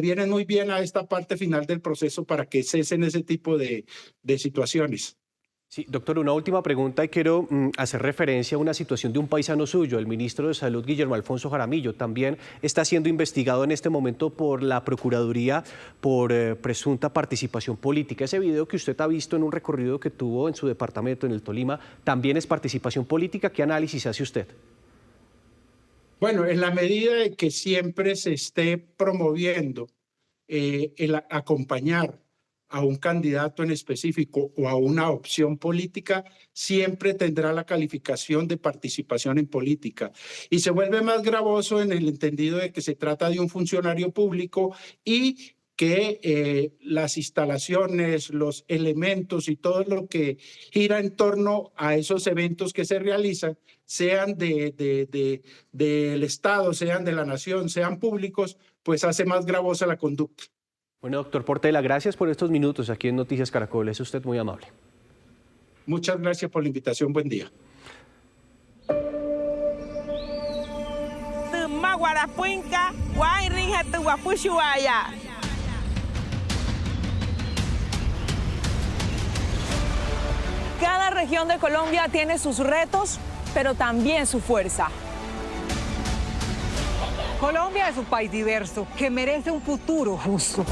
vienen muy bien a esta parte final del proceso para que cesen ese tipo de situaciones. Sí, doctor, una última pregunta y quiero hacer referencia a una situación de un paisano suyo, el ministro de Salud, Guillermo Alfonso Jaramillo. También está siendo investigado en este momento por la Procuraduría por presunta participación política. Ese video que usted ha visto en un recorrido que tuvo en su departamento, en el Tolima, ¿también es participación política? ¿Qué análisis hace usted? Bueno, en la medida de que siempre se esté promoviendo el acompañar a un candidato en específico o a una opción política, siempre tendrá la calificación de participación en política. Y se vuelve más gravoso en el entendido de que se trata de un funcionario público y que las instalaciones, los elementos y todo lo que gira en torno a esos eventos que se realizan, sean del Estado, sean de la nación, sean públicos, pues hace más gravosa la conducta. Bueno, doctor Portela, gracias por estos minutos aquí en Noticias Caracol. Es usted muy amable. Muchas gracias por la invitación. Buen día. Cada región de Colombia tiene sus retos, pero también su fuerza. Colombia es un país diverso que merece un futuro justo.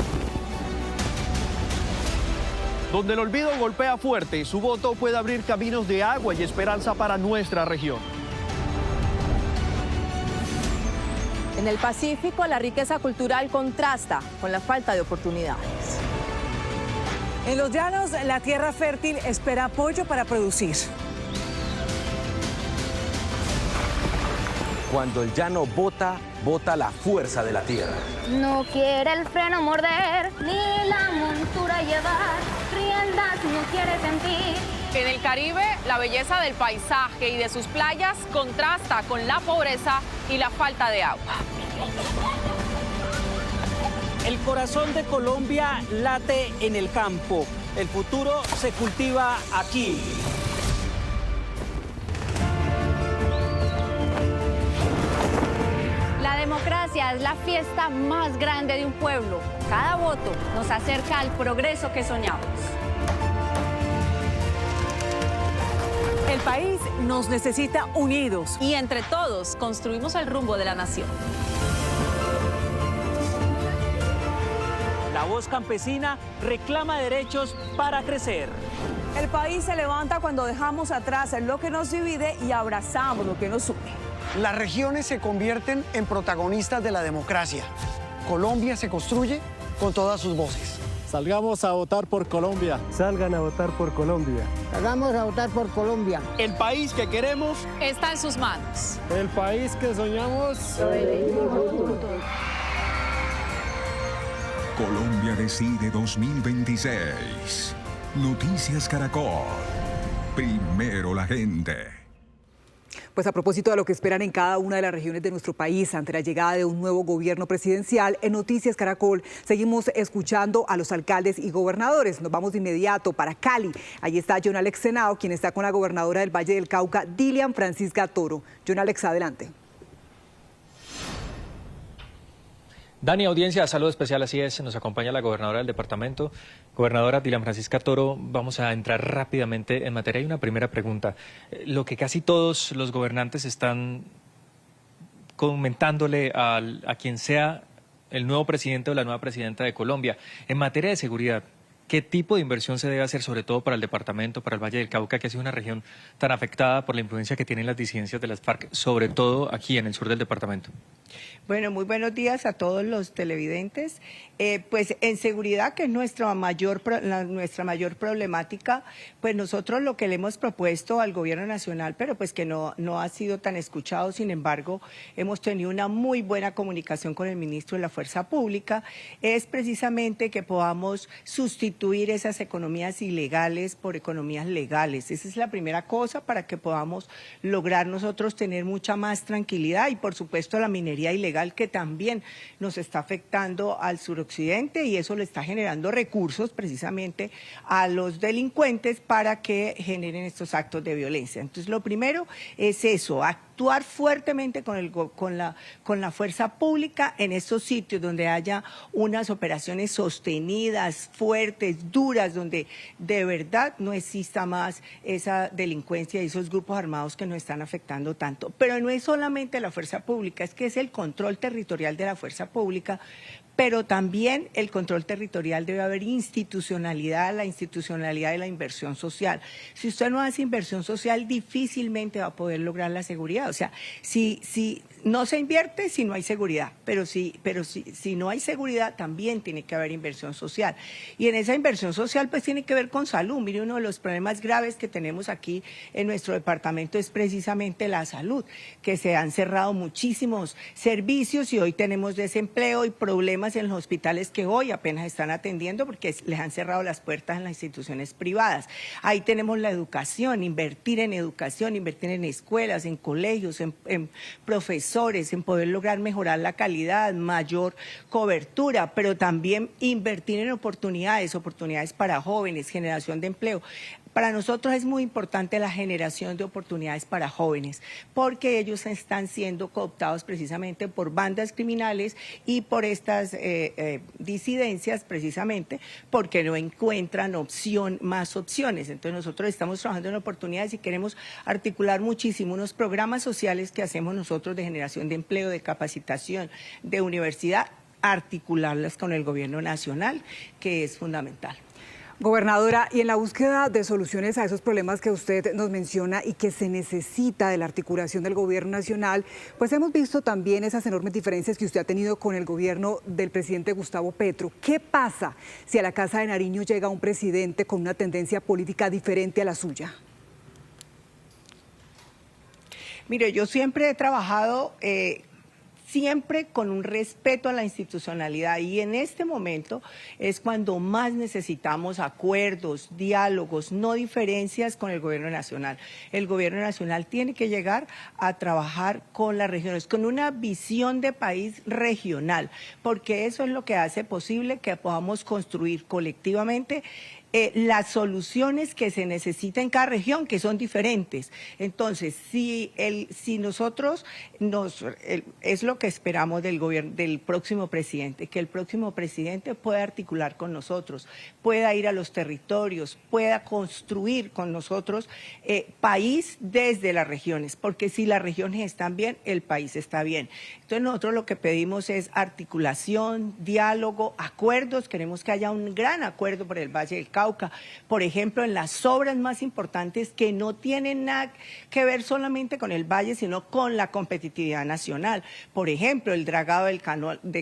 Donde el olvido golpea fuerte, su voto puede abrir caminos de agua y esperanza para nuestra región. En el Pacífico, la riqueza cultural contrasta con la falta de oportunidades. En los llanos, la tierra fértil espera apoyo para producir. Cuando el llano bota, bota la fuerza de la tierra. No quiere el freno morder, ni la montura llevar, riendas no quiere sentir. En el Caribe, la belleza del paisaje y de sus playas contrasta con la pobreza y la falta de agua. El corazón de Colombia late en el campo. El futuro se cultiva aquí. La democracia es la fiesta más grande de un pueblo. Cada voto nos acerca al progreso que soñamos. El país nos necesita unidos. Y entre todos construimos el rumbo de la nación. La voz campesina reclama derechos para crecer. El país se levanta cuando dejamos atrás lo que nos divide y abrazamos lo que nos une. Las regiones se convierten en protagonistas de la democracia. Colombia se construye con todas sus voces. Salgamos a votar por Colombia. Salgan a votar por Colombia. Hagamos a votar por Colombia. El país que queremos está en sus manos. El país que soñamos. Colombia Decide 2026. Noticias Caracol. Primero la gente. Pues a propósito de lo que esperan en cada una de las regiones de nuestro país ante la llegada de un nuevo gobierno presidencial, en Noticias Caracol seguimos escuchando a los alcaldes y gobernadores. Nos vamos de inmediato para Cali. Ahí está John Alex Henao, quien está con la gobernadora del Valle del Cauca, Dilian Francisca Toro. John Alex, adelante. Dani, audiencia, saludo especial, así es, nos acompaña la gobernadora del departamento. Gobernadora Dilian Francisca Toro, vamos a entrar rápidamente en materia. Hay una primera pregunta. Lo que casi todos los gobernantes están comentándole a quien sea el nuevo presidente o la nueva presidenta de Colombia, en materia de seguridad, ¿qué tipo de inversión se debe hacer, sobre todo para el departamento, para el Valle del Cauca, que ha sido una región tan afectada por la influencia que tienen las disidencias de las FARC, sobre todo aquí en el sur del departamento? Bueno, muy buenos días a todos los televidentes. Pues en seguridad, que es nuestra mayor problemática, pues nosotros lo que le hemos propuesto al gobierno nacional, pero pues que no ha sido tan escuchado, sin embargo, hemos tenido una muy buena comunicación con el ministro de la Fuerza Pública, es precisamente que podamos sustituir esas economías ilegales por economías legales. Esa es la primera cosa para que podamos lograr nosotros tener mucha más tranquilidad y, por supuesto, la minería ilegal, que también nos está afectando al suroccidente, y eso le está generando recursos precisamente a los delincuentes para que generen estos actos de violencia. Entonces, lo primero es eso, actuar fuertemente con la fuerza pública en estos sitios donde haya unas operaciones sostenidas, fuertes, duras, donde de verdad no exista más esa delincuencia y esos grupos armados que nos están afectando tanto. Pero no es solamente la fuerza pública, es que es el control territorial de la fuerza pública, pero también el control territorial debe haber institucionalidad, la institucionalidad de la inversión social. Si usted no hace inversión social, difícilmente va a poder lograr la seguridad. O sea, si no se invierte, si no hay seguridad, pero si no hay seguridad, también tiene que haber inversión social. Y en esa inversión social, pues tiene que ver con salud. Mire, uno de los problemas graves que tenemos aquí en nuestro departamento es precisamente la salud, que se han cerrado muchísimos servicios y hoy tenemos desempleo y problemas en los hospitales que hoy apenas están atendiendo porque les han cerrado las puertas en las instituciones privadas. Ahí tenemos la educación, invertir en educación, invertir en escuelas, en colegios, en profesores, inversores, en poder lograr mejorar la calidad, mayor cobertura, pero también invertir en oportunidades para jóvenes, generación de empleo. Para nosotros es muy importante la generación de oportunidades para jóvenes, porque ellos están siendo cooptados precisamente por bandas criminales y por estas disidencias, precisamente porque no encuentran más opciones. Entonces nosotros estamos trabajando en oportunidades y queremos articular muchísimo unos programas sociales que hacemos nosotros de generación de empleo, de capacitación, de universidad, articularlas con el gobierno nacional, que es fundamental. Gobernadora, y en la búsqueda de soluciones a esos problemas que usted nos menciona y que se necesita de la articulación del gobierno nacional, pues hemos visto también esas enormes diferencias que usted ha tenido con el gobierno del presidente Gustavo Petro. ¿Qué pasa si a la Casa de Nariño llega un presidente con una tendencia política diferente a la suya? Mire, yo siempre he trabajado siempre con un respeto a la institucionalidad, y en este momento es cuando más necesitamos acuerdos, diálogos, no diferencias con el gobierno nacional. El gobierno nacional tiene que llegar a trabajar con las regiones, con una visión de país regional, porque eso es lo que hace posible que podamos construir colectivamente las soluciones que se necesitan en cada región, que son diferentes. Entonces, si nosotros es lo que esperamos del gobierno, del próximo presidente, que el próximo presidente pueda articular con nosotros, pueda ir a los territorios, pueda construir con nosotros país desde las regiones, porque si las regiones están bien, el país está bien. Entonces, nosotros lo que pedimos es articulación, diálogo, acuerdos. Queremos que haya un gran acuerdo por el Valle del Cauca, por ejemplo, en las obras más importantes que no tienen nada que ver solamente con el valle, sino con la competitividad nacional. Por ejemplo, el dragado del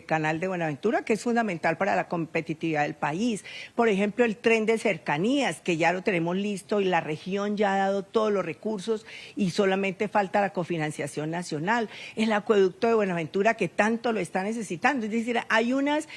canal de Buenaventura, que es fundamental para la competitividad del país. Por ejemplo, el tren de cercanías, que ya lo tenemos listo y la región ya ha dado todos los recursos y solamente falta la cofinanciación nacional. El acueducto de Buenaventura, que tanto lo está necesitando. Es decir, hay unas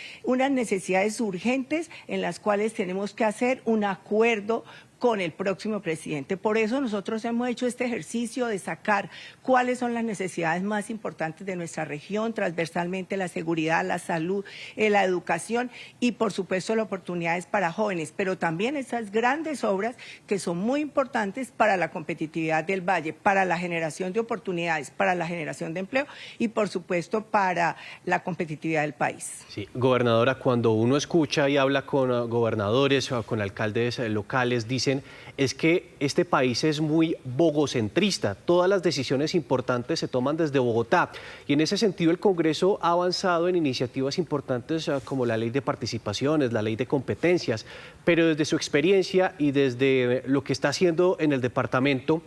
necesidades urgentes en las cuales tenemos que hacer un acuerdo con el próximo presidente. Por eso nosotros hemos hecho este ejercicio de sacar cuáles son las necesidades más importantes de nuestra región, transversalmente la seguridad, la salud, la educación y por supuesto las oportunidades para jóvenes, pero también esas grandes obras que son muy importantes para la competitividad del valle, para la generación de oportunidades, para la generación de empleo y por supuesto para la competitividad del país. Sí, gobernadora, cuando uno escucha y habla con gobernadores o con alcaldes locales, dicen es que este país es muy bogocentrista, todas las decisiones importantes se toman desde Bogotá y en ese sentido el Congreso ha avanzado en iniciativas importantes como la ley de participaciones, la ley de competencias, pero desde su experiencia y desde lo que está haciendo en el departamento,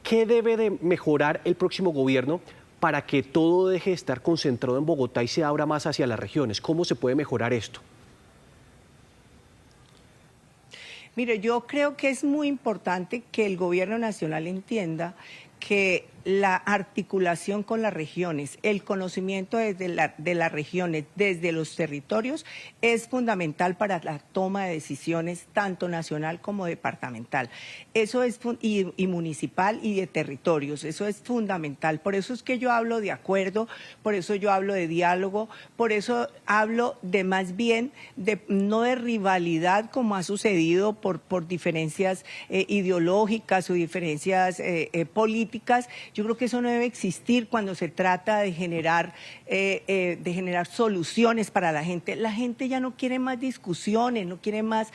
¿qué debe de mejorar el próximo gobierno para que todo deje de estar concentrado en Bogotá y se abra más hacia las regiones? ¿Cómo se puede mejorar esto? Mire, yo creo que es muy importante que el gobierno nacional entienda que la articulación con las regiones, el conocimiento de las regiones, desde los territorios, es fundamental para la toma de decisiones tanto nacional como departamental. Eso es y municipal y de territorios, eso es fundamental. Por eso es que yo hablo de acuerdo, por eso yo hablo de diálogo, por eso hablo de más bien no de rivalidad como ha sucedido por diferencias ideológicas o diferencias políticas. Yo creo que eso no debe existir cuando se trata de generar soluciones para la gente. La gente ya no quiere más discusiones, no quiere más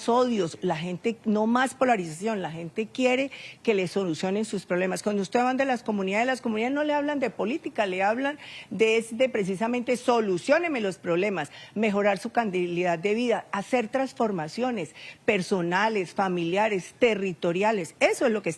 odios, la gente no más polarización, la gente quiere que le solucionen sus problemas. Cuando usted habla de las comunidades no le hablan de política, le hablan de precisamente solucióneme los problemas, mejorar su calidad de vida, hacer transformaciones personales, familiares, territoriales. Eso es lo que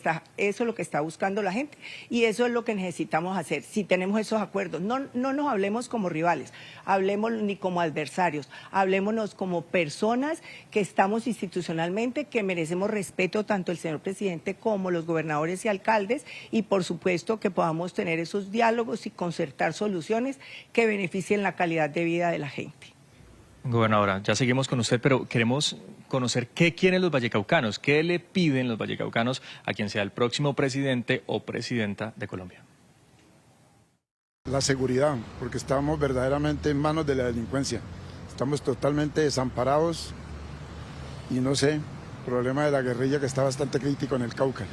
está buscando la gente. Y eso es lo que necesitamos hacer. Si tenemos esos acuerdos, no nos hablemos como rivales, hablemos ni como adversarios, hablémonos como personas que estamos institucionalmente, que merecemos respeto tanto el señor presidente como los gobernadores y alcaldes y por supuesto que podamos tener esos diálogos y concertar soluciones que beneficien la calidad de vida de la gente. Gobernadora, ya seguimos con usted, pero queremos conocer qué quieren los vallecaucanos, qué le piden los vallecaucanos a quien sea el próximo presidente o presidenta de Colombia. La seguridad, porque estamos verdaderamente en manos de la delincuencia. Estamos totalmente desamparados y no sé, problema de la guerrilla que está bastante crítico en el Cauca,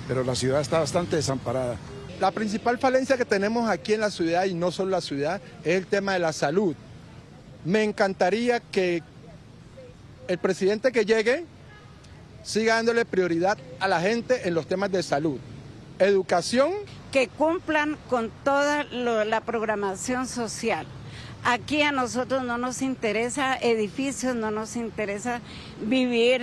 pero la ciudad está bastante desamparada. La principal falencia que tenemos aquí en la ciudad, y no solo la ciudad, es el tema de la salud. Me encantaría que el presidente que llegue siga dándole prioridad a la gente en los temas de salud, educación. Que cumplan con toda la programación social. Aquí a nosotros no nos interesa edificios, no nos interesa vivir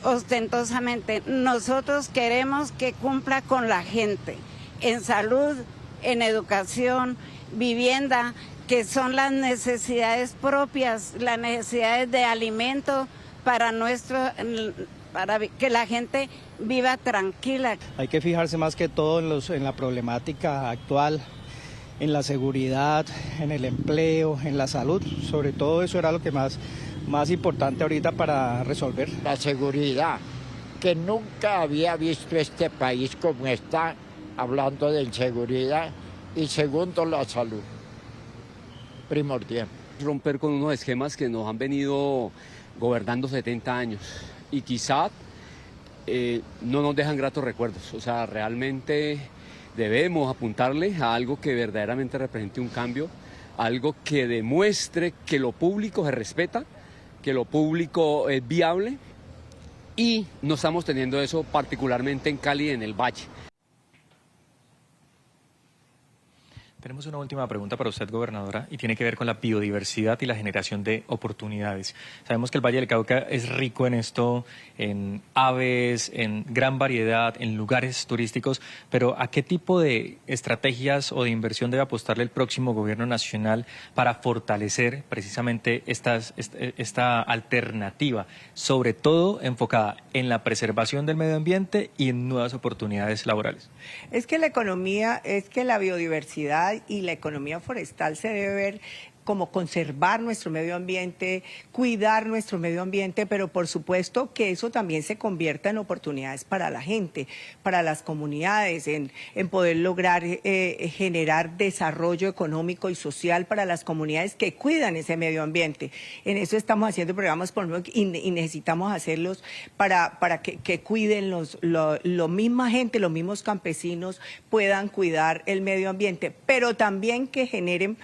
ostentosamente. Nosotros queremos que cumpla con la gente en salud, en educación, vivienda, que son las necesidades propias, las necesidades de alimento para que la gente viva tranquila. Hay que fijarse más que todo en la problemática actual, en la seguridad, en el empleo, en la salud. Sobre todo eso era lo que más importante ahorita para resolver. La seguridad, que nunca había visto este país como está, hablando de inseguridad, y segundo, la salud, primordial. Romper con unos esquemas que nos han venido gobernando 70 años y quizá no nos dejan gratos recuerdos. O sea, realmente debemos apuntarle a algo que verdaderamente represente un cambio, algo que demuestre que lo público se respeta, que lo público es viable, y no estamos teniendo eso particularmente en Cali y en el Valle. Tenemos una última pregunta para usted, gobernadora, y tiene que ver con la biodiversidad y la generación de oportunidades. Sabemos que el Valle del Cauca es rico en esto, en aves, en gran variedad, en lugares turísticos, pero ¿a qué tipo de estrategias o de inversión debe apostarle el próximo gobierno nacional para fortalecer precisamente esta alternativa, sobre todo enfocada en la preservación del medio ambiente y en nuevas oportunidades laborales? Es que la biodiversidad y la economía forestal se debe ver como conservar nuestro medio ambiente, cuidar nuestro medio ambiente, pero por supuesto que eso también se convierta en oportunidades para la gente, para las comunidades, en poder lograr generar desarrollo económico y social para las comunidades que cuidan ese medio ambiente. En eso estamos haciendo programas y necesitamos hacerlos para que cuiden la misma gente, los mismos campesinos puedan cuidar el medio ambiente, pero también que generen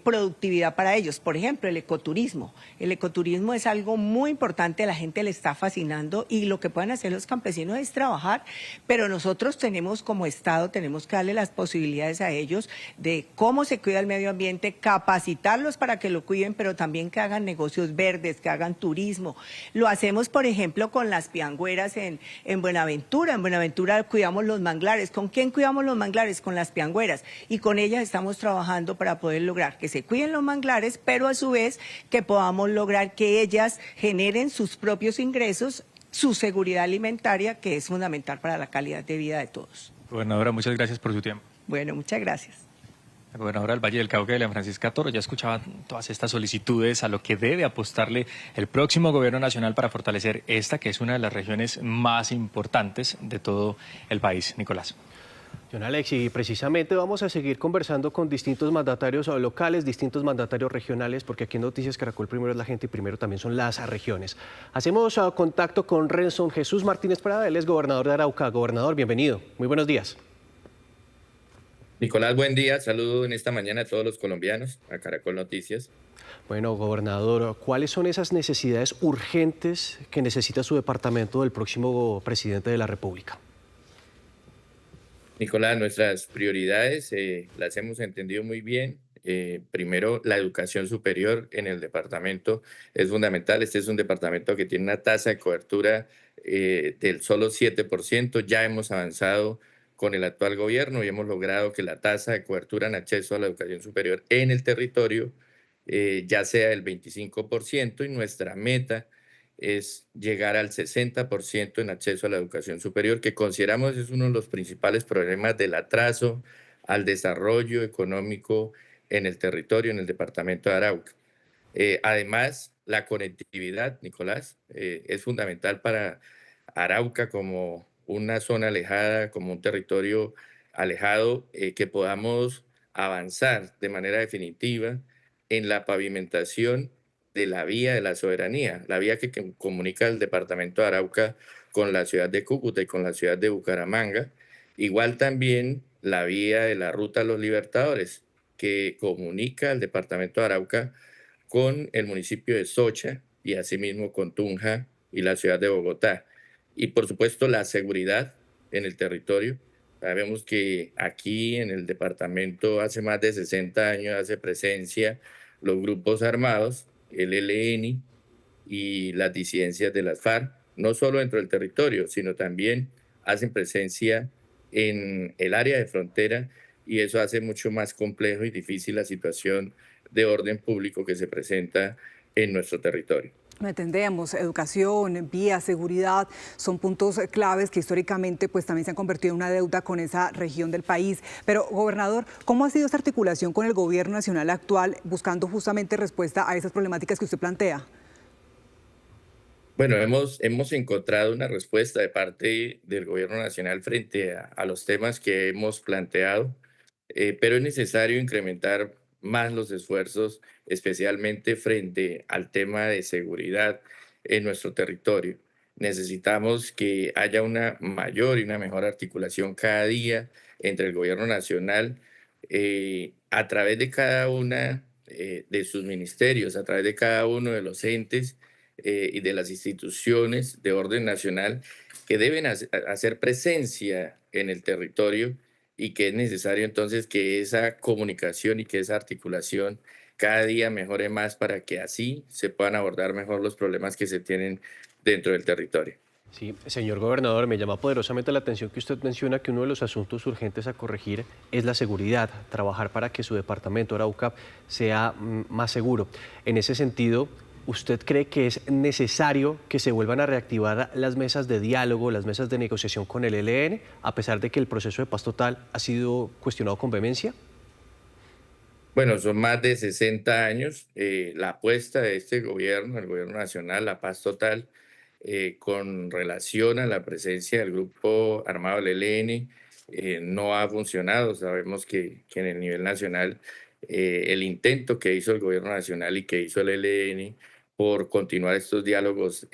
productividad para ellos. Por ejemplo, el ecoturismo. El ecoturismo es algo muy importante, a la gente le está fascinando, y lo que pueden hacer los campesinos es trabajar, pero nosotros como Estado tenemos que darle las posibilidades a ellos de cómo se cuida el medio ambiente, capacitarlos para que lo cuiden, pero también que hagan negocios verdes, que hagan turismo. Lo hacemos, por ejemplo, con las piangüeras en Buenaventura. En Buenaventura cuidamos los manglares. ¿Con quién cuidamos los manglares? Con las piangüeras. Y con ellas estamos trabajando para poder lograr que se cuiden los manglares, pero a su vez que podamos lograr que ellas generen sus propios ingresos, su seguridad alimentaria, que es fundamental para la calidad de vida de todos. Gobernadora, muchas gracias por su tiempo. Bueno, muchas gracias. La gobernadora del Valle del Cauca, Eliana Francisca Toro, ya escuchaba todas estas solicitudes a lo que debe apostarle el próximo gobierno nacional para fortalecer esta, que es una de las regiones más importantes de todo el país. Nicolás. Don Alex, y precisamente vamos a seguir conversando con distintos mandatarios locales, distintos mandatarios regionales, porque aquí en Noticias Caracol primero es la gente y primero también son las regiones. Hacemos contacto con Renson Jesús Martínez Prada, él es gobernador de Arauca. Gobernador, bienvenido. Muy buenos días. Nicolás, buen día. Saludo en esta mañana a todos los colombianos, a Caracol Noticias. Bueno, gobernador, ¿cuáles son esas necesidades urgentes que necesita su departamento del próximo presidente de la República? Nicolás, nuestras prioridades las hemos entendido muy bien. Primero, la educación superior en el departamento es fundamental. Este es un departamento que tiene una tasa de cobertura del solo 7%. Ya hemos avanzado con el actual gobierno y hemos logrado que la tasa de cobertura en acceso a la educación superior en el territorio ya sea del 25%, y nuestra meta es llegar al 60% en acceso a la educación superior, que consideramos es uno de los principales problemas del atraso al desarrollo económico en el territorio, en el departamento de Arauca. Además, la conectividad, Nicolás, es fundamental para Arauca como una zona alejada, como un territorio alejado, que podamos avanzar de manera definitiva en la pavimentación de la vía de la soberanía, la vía que comunica el departamento de Arauca con la ciudad de Cúcuta y con la ciudad de Bucaramanga. Igual también la vía de la Ruta a los Libertadores, que comunica el departamento de Arauca con el municipio de Socha y asimismo con Tunja y la ciudad de Bogotá. Y por supuesto la seguridad en el territorio. Sabemos que aquí en el departamento hace más de 60 años hace presencia los grupos armados, el ELN y las disidencias de las FARC, no solo dentro del territorio, sino también hacen presencia en el área de frontera, y eso hace mucho más complejo y difícil la situación de orden público que se presenta en nuestro territorio. Lo entendemos, educación, vías, seguridad, son puntos claves que históricamente pues también se han convertido en una deuda con esa región del país. Pero, gobernador, ¿cómo ha sido esta articulación con el gobierno nacional actual buscando justamente respuesta a esas problemáticas que usted plantea? Bueno, hemos encontrado una respuesta de parte del gobierno nacional frente a los temas que hemos planteado, pero es necesario incrementar más los esfuerzos, especialmente frente al tema de seguridad en nuestro territorio. Necesitamos que haya una mayor y una mejor articulación cada día entre el gobierno nacional a través de cada una de sus ministerios, a través de cada uno de los entes y de las instituciones de orden nacional que deben hacer presencia en el territorio, y que es necesario entonces que esa comunicación y que esa articulación cada día mejore más para que así se puedan abordar mejor los problemas que se tienen dentro del territorio. Sí, señor gobernador, me llama poderosamente la atención que usted menciona que uno de los asuntos urgentes a corregir es la seguridad, trabajar para que su departamento Arauca sea más seguro. En ese sentido, ¿usted cree que es necesario que se vuelvan a reactivar las mesas de diálogo, las mesas de negociación con el ELN, a pesar de que el proceso de paz total ha sido cuestionado con vehemencia? Bueno, son más de 60 años. La apuesta de este gobierno, el gobierno nacional, la paz total, con relación a la presencia del grupo armado del ELN, no ha funcionado. Sabemos que en el nivel nacional el intento que hizo el gobierno nacional y que hizo el ELN por continuar estos diálogos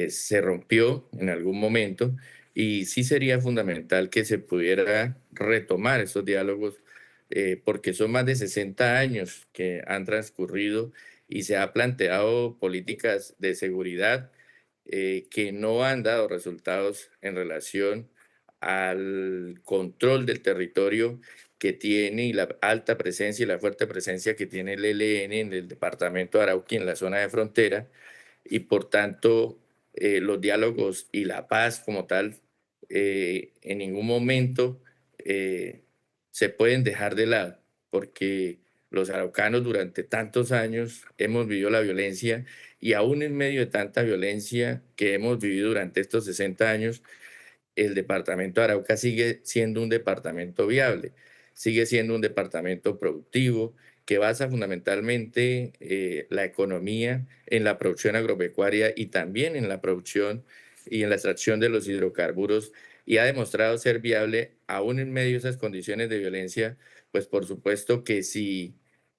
se rompió en algún momento, y sí sería fundamental que se pudiera retomar esos diálogos porque son más de 60 años que han transcurrido y se ha planteado políticas de seguridad que no han dado resultados en relación al control del territorio que tiene y la alta presencia y la fuerte presencia que tiene el ELN en el departamento de Arauca, en la zona de frontera, y por tanto los diálogos y la paz como tal en ningún momento se pueden dejar de lado, porque los araucanos durante tantos años hemos vivido la violencia, y aún en medio de tanta violencia que hemos vivido durante estos 60 años, el departamento de Arauca sigue siendo un departamento viable, sigue siendo un departamento productivo que basa fundamentalmente la economía en la producción agropecuaria y también en la producción y en la extracción de los hidrocarburos, y ha demostrado ser viable aún en medio de esas condiciones de violencia. Pues por supuesto que si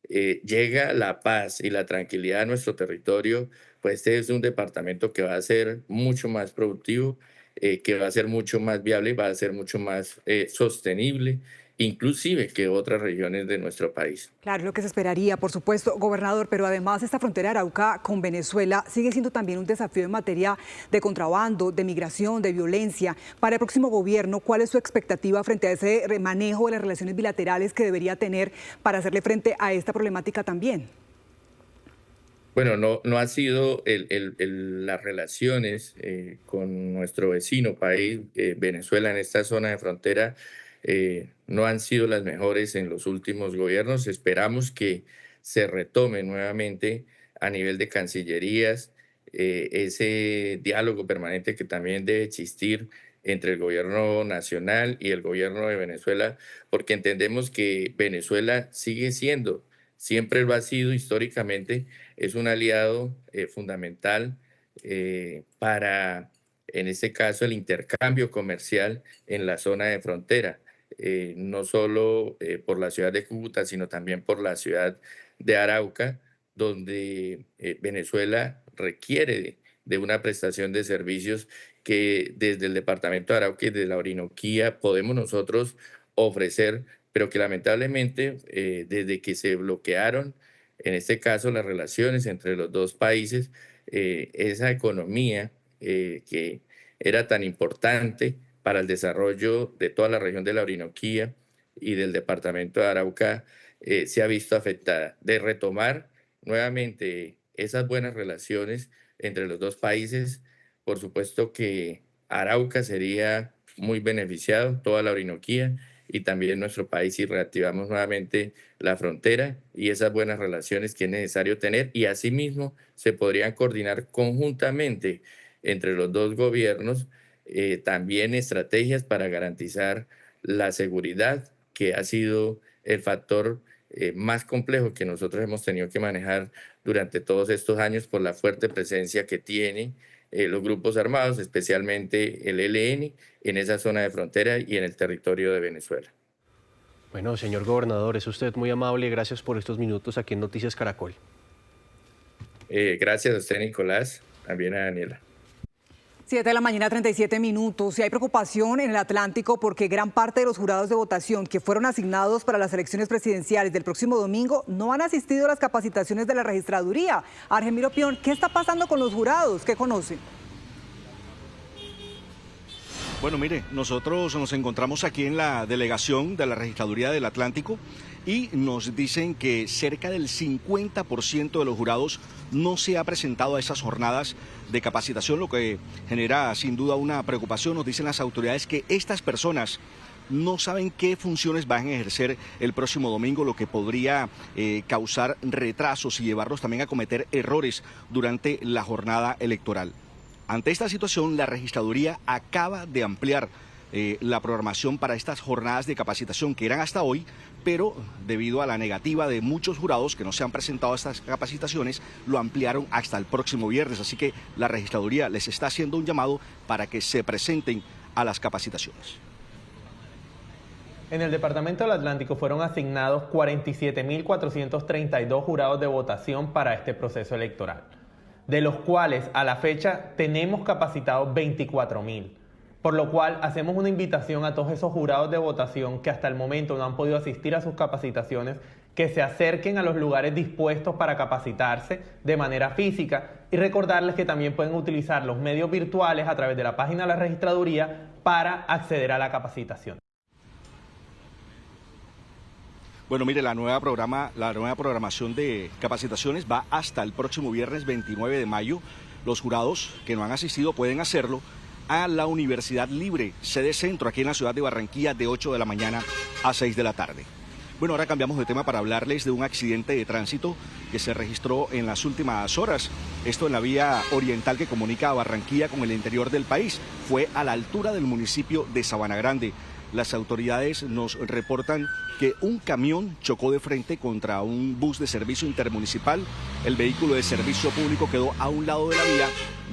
llega la paz y la tranquilidad a nuestro territorio, pues este es un departamento que va a ser mucho más productivo, que va a ser mucho más viable, va a ser mucho más sostenible, inclusive que otras regiones de nuestro país. Claro, es lo que se esperaría, por supuesto, gobernador, pero además esta frontera de Arauca con Venezuela sigue siendo también un desafío en materia de contrabando, de migración, de violencia. Para el próximo gobierno, ¿cuál es su expectativa frente a ese manejo de las relaciones bilaterales que debería tener para hacerle frente a esta problemática también? Bueno, no ha sido las relaciones con nuestro vecino país, Venezuela, en esta zona de frontera, no han sido las mejores en los últimos gobiernos. Esperamos que se retome nuevamente a nivel de cancillerías ese diálogo permanente que también debe existir entre el gobierno nacional y el gobierno de Venezuela, porque entendemos que Venezuela sigue siendo, siempre lo ha sido históricamente, es un aliado fundamental para, en este caso, el intercambio comercial en la zona de frontera. no solo por la ciudad de Cúcuta, sino también por la ciudad de Arauca, donde Venezuela requiere de una prestación de servicios que desde el departamento de Arauca y de la Orinoquía podemos nosotros ofrecer, pero que lamentablemente desde que se bloquearon, en este caso las relaciones entre los dos países, esa economía que era tan importante para el desarrollo de toda la región de la Orinoquía y del departamento de Arauca se ha visto afectada. De retomar nuevamente esas buenas relaciones entre los dos países, por supuesto que Arauca sería muy beneficiado, toda la Orinoquía y también nuestro país, si reactivamos nuevamente la frontera y esas buenas relaciones que es necesario tener, y asimismo se podrían coordinar conjuntamente entre los dos gobiernos también estrategias para garantizar la seguridad, que ha sido el factor más complejo que nosotros hemos tenido que manejar durante todos estos años por la fuerte presencia que tienen los grupos armados, especialmente el ELN, en esa zona de frontera y en el territorio de Venezuela. Bueno, señor gobernador, es usted muy amable y gracias por estos minutos aquí en Noticias Caracol. Gracias a usted, Nicolás, también a Daniela. 7 de la mañana, 37 minutos. Y hay preocupación en el Atlántico porque gran parte de los jurados de votación que fueron asignados para las elecciones presidenciales del próximo domingo no han asistido a las capacitaciones de la registraduría. Argemiro Pion, ¿qué está pasando con los jurados? ¿Qué conocen? Bueno, mire, nosotros nos encontramos aquí en la delegación de la Registraduría del Atlántico y nos dicen que cerca del 50% de los jurados no se ha presentado a esas jornadas de capacitación, lo que genera sin duda una preocupación. Nos dicen las autoridades que estas personas no saben qué funciones van a ejercer el próximo domingo, lo que podría causar retrasos y llevarlos también a cometer errores durante la jornada electoral. Ante esta situación, la Registraduría acaba de ampliar la programación para estas jornadas de capacitación que eran hasta hoy, pero debido a la negativa de muchos jurados que no se han presentado a estas capacitaciones, lo ampliaron hasta el próximo viernes. Así que la Registraduría les está haciendo un llamado para que se presenten a las capacitaciones. En el Departamento del Atlántico fueron asignados 47.432 jurados de votación para este proceso electoral, de los cuales a la fecha tenemos capacitados 24.000, por lo cual hacemos una invitación a todos esos jurados de votación que hasta el momento no han podido asistir a sus capacitaciones, que se acerquen a los lugares dispuestos para capacitarse de manera física y recordarles que también pueden utilizar los medios virtuales a través de la página de la Registraduría para acceder a la capacitación. Bueno, mire, la nueva programación de capacitaciones va hasta el próximo viernes 29 de mayo. Los jurados que no han asistido pueden hacerlo a la Universidad Libre, sede centro, aquí en la ciudad de Barranquilla, de 8 de la mañana a 6 de la tarde. Bueno, ahora cambiamos de tema para hablarles de un accidente de tránsito que se registró en las últimas horas. Esto en la vía oriental que comunica a Barranquilla con el interior del país. Fue a la altura del municipio de Sabana Grande. Las autoridades nos reportan que un camión chocó de frente contra un bus de servicio intermunicipal. El vehículo de servicio público quedó a un lado de la vía.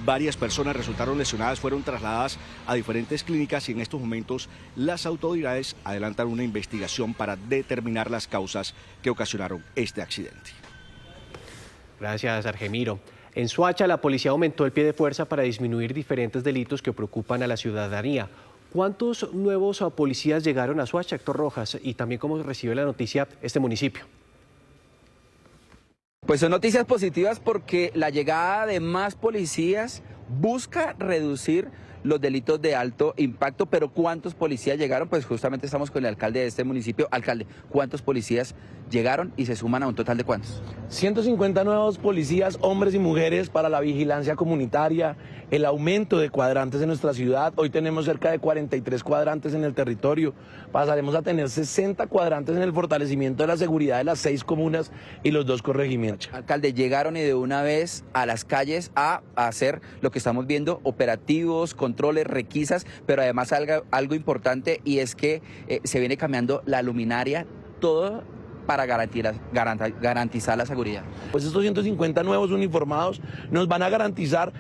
Varias personas resultaron lesionadas, fueron trasladadas a diferentes clínicas y en estos momentos las autoridades adelantan una investigación para determinar las causas que ocasionaron este accidente. Gracias, Argemiro. En Soacha, la policía aumentó el pie de fuerza para disminuir diferentes delitos que preocupan a la ciudadanía. ¿Cuántos nuevos policías llegaron a Soacha, Héctor Rojas? Y también cómo recibe la noticia este municipio. Pues son noticias positivas porque la llegada de más policías busca reducir los delitos de alto impacto, pero ¿cuántos policías llegaron? Pues justamente estamos con el alcalde de este municipio. Alcalde, ¿cuántos policías llegaron y se suman a un total de cuántos? 150 nuevos policías, hombres y mujeres, para la vigilancia comunitaria, el aumento de cuadrantes en nuestra ciudad. Hoy tenemos cerca de 43 cuadrantes en el territorio. Pasaremos a tener 60 cuadrantes en el fortalecimiento de la seguridad de las 6 comunas y los 2 corregimientos. Alcalde, llegaron y de una vez a las calles a hacer lo que estamos viendo, operativos, controles, requisas, pero además algo importante, y es que se viene cambiando la luminaria, todo para garantizar la seguridad. Pues estos 150 nuevos uniformados nos van a garantizar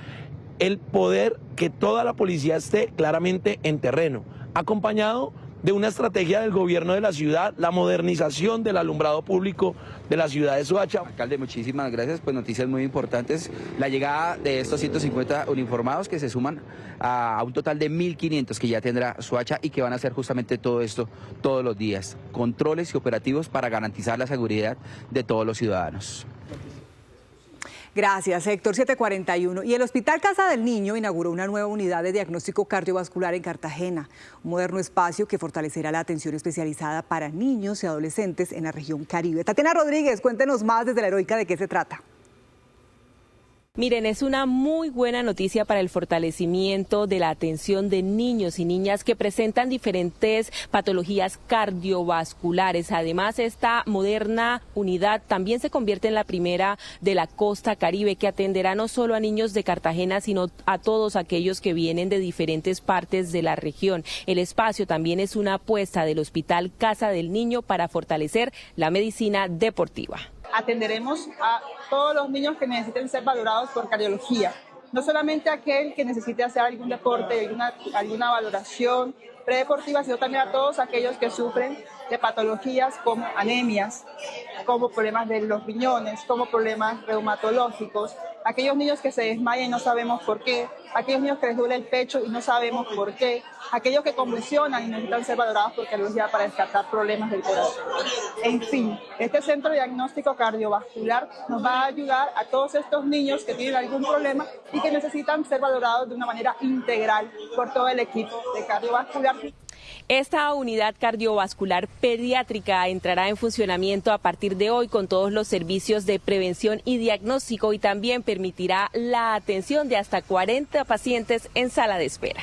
el poder que toda la policía esté claramente en terreno, acompañado de una estrategia del gobierno de la ciudad, la modernización del alumbrado público de la ciudad de Soacha. Alcalde, muchísimas gracias, pues noticias muy importantes. La llegada de estos 150 uniformados que se suman a un total de 1.500 que ya tendrá Soacha y que van a hacer justamente todo esto todos los días. Controles y operativos para garantizar la seguridad de todos los ciudadanos. Gracias, Héctor. 7:41. Y el Hospital Casa del Niño inauguró una nueva unidad de diagnóstico cardiovascular en Cartagena, un moderno espacio que fortalecerá la atención especializada para niños y adolescentes en la región Caribe. Tatiana Rodríguez, cuéntenos más desde la Heroica de qué se trata. Miren, es una muy buena noticia para el fortalecimiento de la atención de niños y niñas que presentan diferentes patologías cardiovasculares. Además, esta moderna unidad también se convierte en la primera de la costa Caribe, que atenderá no solo a niños de Cartagena, sino a todos aquellos que vienen de diferentes partes de la región. El espacio también es una apuesta del Hospital Casa del Niño para fortalecer la medicina deportiva. Atenderemos a todos los niños que necesiten ser valorados por cardiología, no solamente aquel que necesite hacer algún deporte, alguna valoración predeportiva, sino también a todos aquellos que sufren de patologías como anemias, como problemas de los riñones, como problemas reumatológicos, aquellos niños que se desmayan y no sabemos por qué, aquellos niños que les duele el pecho y no sabemos por qué, aquellos que convulsionan y necesitan ser valorados por cardiología para descartar problemas del corazón. En fin, este centro de diagnóstico cardiovascular nos va a ayudar a todos estos niños que tienen algún problema y que necesitan ser valorados de una manera integral por todo el equipo de cardiovascular. Esta unidad cardiovascular pediátrica entrará en funcionamiento a partir de hoy con todos los servicios de prevención y diagnóstico y también permitirá la atención de hasta 40 pacientes en sala de espera.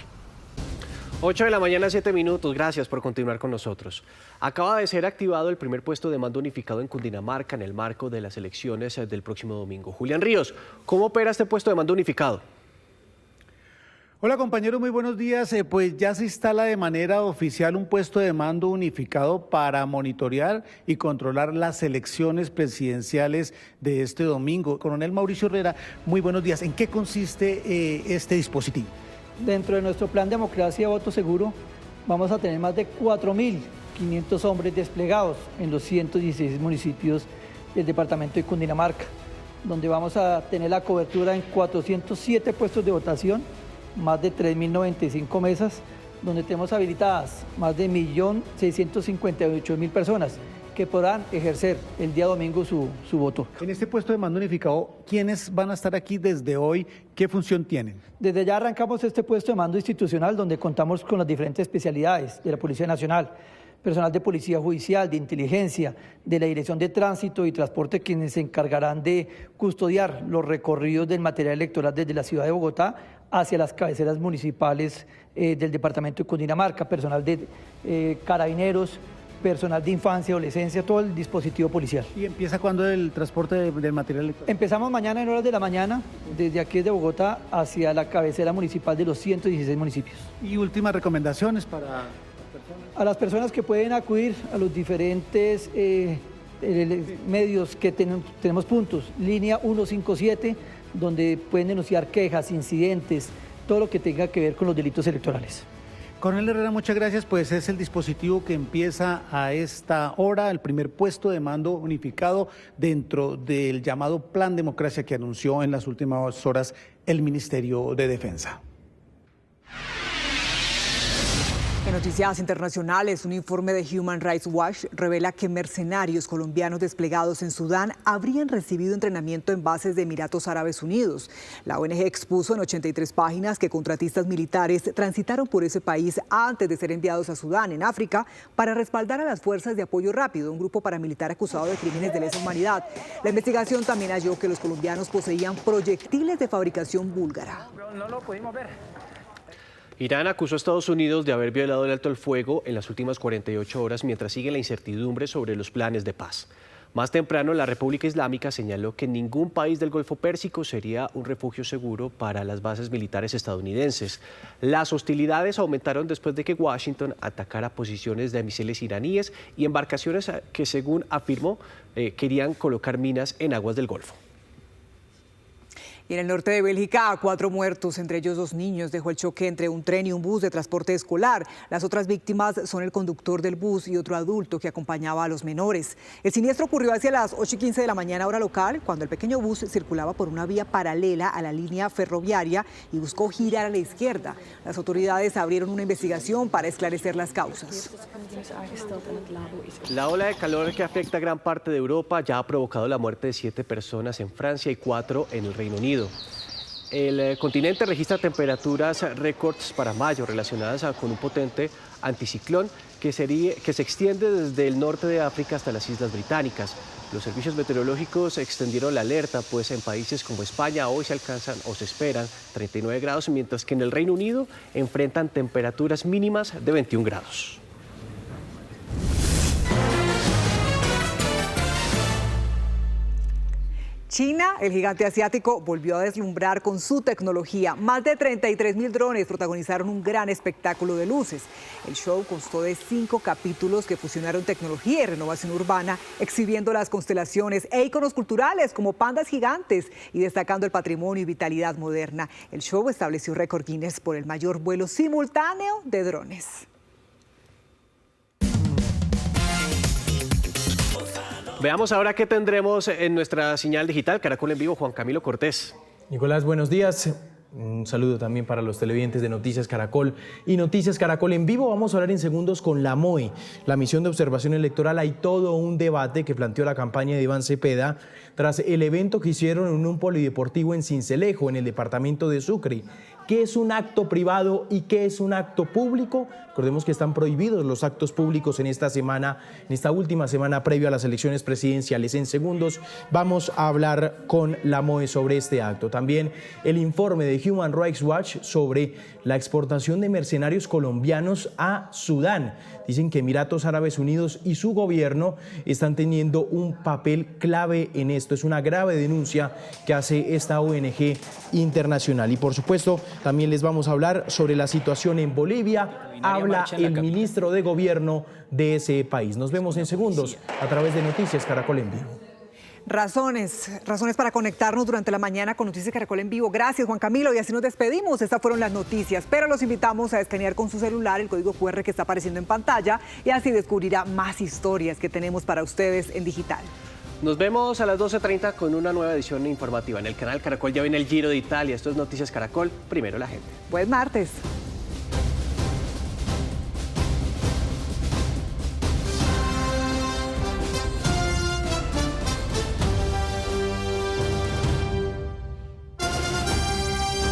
8 de la mañana, 7 minutos. Gracias por continuar con nosotros. Acaba de ser activado el primer puesto de mando unificado en Cundinamarca en el marco de las elecciones del próximo domingo. Julián Ríos, ¿cómo opera este puesto de mando unificado? Hola compañeros, muy buenos días. Pues ya se instala de manera oficial un puesto de mando unificado para monitorear y controlar las elecciones presidenciales de este domingo. Coronel Mauricio Herrera, muy buenos días. ¿En qué consiste este dispositivo? Dentro de nuestro plan Democracia Voto Seguro vamos a tener más de 4.500 hombres desplegados en los 116 municipios del departamento de Cundinamarca, donde vamos a tener la cobertura en 407 puestos de votación, más de 3.095 mesas, donde tenemos habilitadas más de 1.658.000 personas que podrán ejercer el día domingo su voto. En este puesto de mando unificado, ¿quiénes van a estar aquí desde hoy? ¿Qué función tienen? Desde ya arrancamos este puesto de mando institucional donde contamos con las diferentes especialidades de la Policía Nacional, personal de Policía Judicial, de Inteligencia, de la Dirección de Tránsito y Transporte, quienes se encargarán de custodiar los recorridos del material electoral desde la ciudad de Bogotá hacia las cabeceras municipales del departamento de Cundinamarca, personal de carabineros, personal de infancia, adolescencia, todo el dispositivo policial. ¿Y empieza cuándo el transporte del material electoral? Empezamos mañana en horas de la mañana, desde aquí de Bogotá hacia la cabecera municipal de los 116 municipios. ¿Y últimas recomendaciones para las personas? A las personas que pueden acudir a los diferentes medios que tenemos puntos, línea 157, donde pueden denunciar quejas, incidentes, todo lo que tenga que ver con los delitos electorales. Coronel Herrera, muchas gracias. Pues es el dispositivo que empieza a esta hora, el primer puesto de mando unificado dentro del llamado Plan Democracia que anunció en las últimas horas el Ministerio de Defensa. En noticias internacionales, un informe de Human Rights Watch revela que mercenarios colombianos desplegados en Sudán habrían recibido entrenamiento en bases de Emiratos Árabes Unidos. La ONG expuso en 83 páginas que contratistas militares transitaron por ese país antes de ser enviados a Sudán, en África, para respaldar a las Fuerzas de Apoyo Rápido, un grupo paramilitar acusado de crímenes de lesa humanidad. La investigación también halló que los colombianos poseían proyectiles de fabricación búlgara. No lo pudimos ver. Irán acusó a Estados Unidos de haber violado el alto el fuego en las últimas 48 horas mientras sigue la incertidumbre sobre los planes de paz. Más temprano, la República Islámica señaló que ningún país del Golfo Pérsico sería un refugio seguro para las bases militares estadounidenses. Las hostilidades aumentaron después de que Washington atacara posiciones de misiles iraníes y embarcaciones que, según afirmó, querían colocar minas en aguas del Golfo. Y en el norte de Bélgica, 4 muertos, entre ellos 2 niños, dejó el choque entre un tren y un bus de transporte escolar. Las otras víctimas son el conductor del bus y otro adulto que acompañaba a los menores. El siniestro ocurrió hacia las 8:15 de la mañana hora local, cuando el pequeño bus circulaba por una vía paralela a la línea ferroviaria y buscó girar a la izquierda. Las autoridades abrieron una investigación para esclarecer las causas. La ola de calor que afecta a gran parte de Europa ya ha provocado la muerte de 7 personas en Francia y 4 en el Reino Unido. El continente registra temperaturas récords para mayo relacionadas con un potente anticiclón que se extiende desde el norte de África hasta las Islas Británicas. Los servicios meteorológicos extendieron la alerta, pues en países como España hoy se alcanzan o se esperan 39 grados, mientras que en el Reino Unido enfrentan temperaturas mínimas de 21 grados. China, el gigante asiático, volvió a deslumbrar con su tecnología. Más de 33.000 drones protagonizaron un gran espectáculo de luces. El show constó de 5 capítulos que fusionaron tecnología y renovación urbana, exhibiendo las constelaciones e íconos culturales como pandas gigantes y destacando el patrimonio y vitalidad moderna. El show estableció récord Guinness por el mayor vuelo simultáneo de drones. Veamos ahora qué tendremos en nuestra señal digital Caracol en Vivo. Juan Camilo Cortés. Nicolás, buenos días. Un saludo también para los televidentes de Noticias Caracol y Noticias Caracol en Vivo. Vamos a hablar en segundos con la MOE, la Misión de Observación Electoral. Hay todo un debate que planteó la campaña de Iván Cepeda tras el evento que hicieron en un polideportivo en Sincelejo, en el departamento de Sucre. ¿Qué es un acto privado y qué es un acto público? Recordemos que están prohibidos los actos públicos en esta semana, en esta última semana previo a las elecciones presidenciales. En segundos vamos a hablar con la MOE sobre este acto. También el informe de Human Rights Watch sobre la exportación de mercenarios colombianos a Sudán. Dicen que Emiratos Árabes Unidos y su gobierno están teniendo un papel clave en esto. Es una grave denuncia que hace esta ONG internacional. Y por supuesto, también les vamos a hablar sobre la situación en Bolivia. Habla el ministro de Gobierno de ese país. Nos vemos en segundos a través de Noticias Caracol en Vivo. Razones para conectarnos durante la mañana con Noticias Caracol en Vivo. Gracias, Juan Camilo, y así nos despedimos. Estas fueron las noticias, pero los invitamos a escanear con su celular el código QR que está apareciendo en pantalla y así descubrirá más historias que tenemos para ustedes en digital. Nos vemos a las 12:30 con una nueva edición informativa. En el canal Caracol ya viene el Giro de Italia. Esto es Noticias Caracol, primero la gente. Buen martes.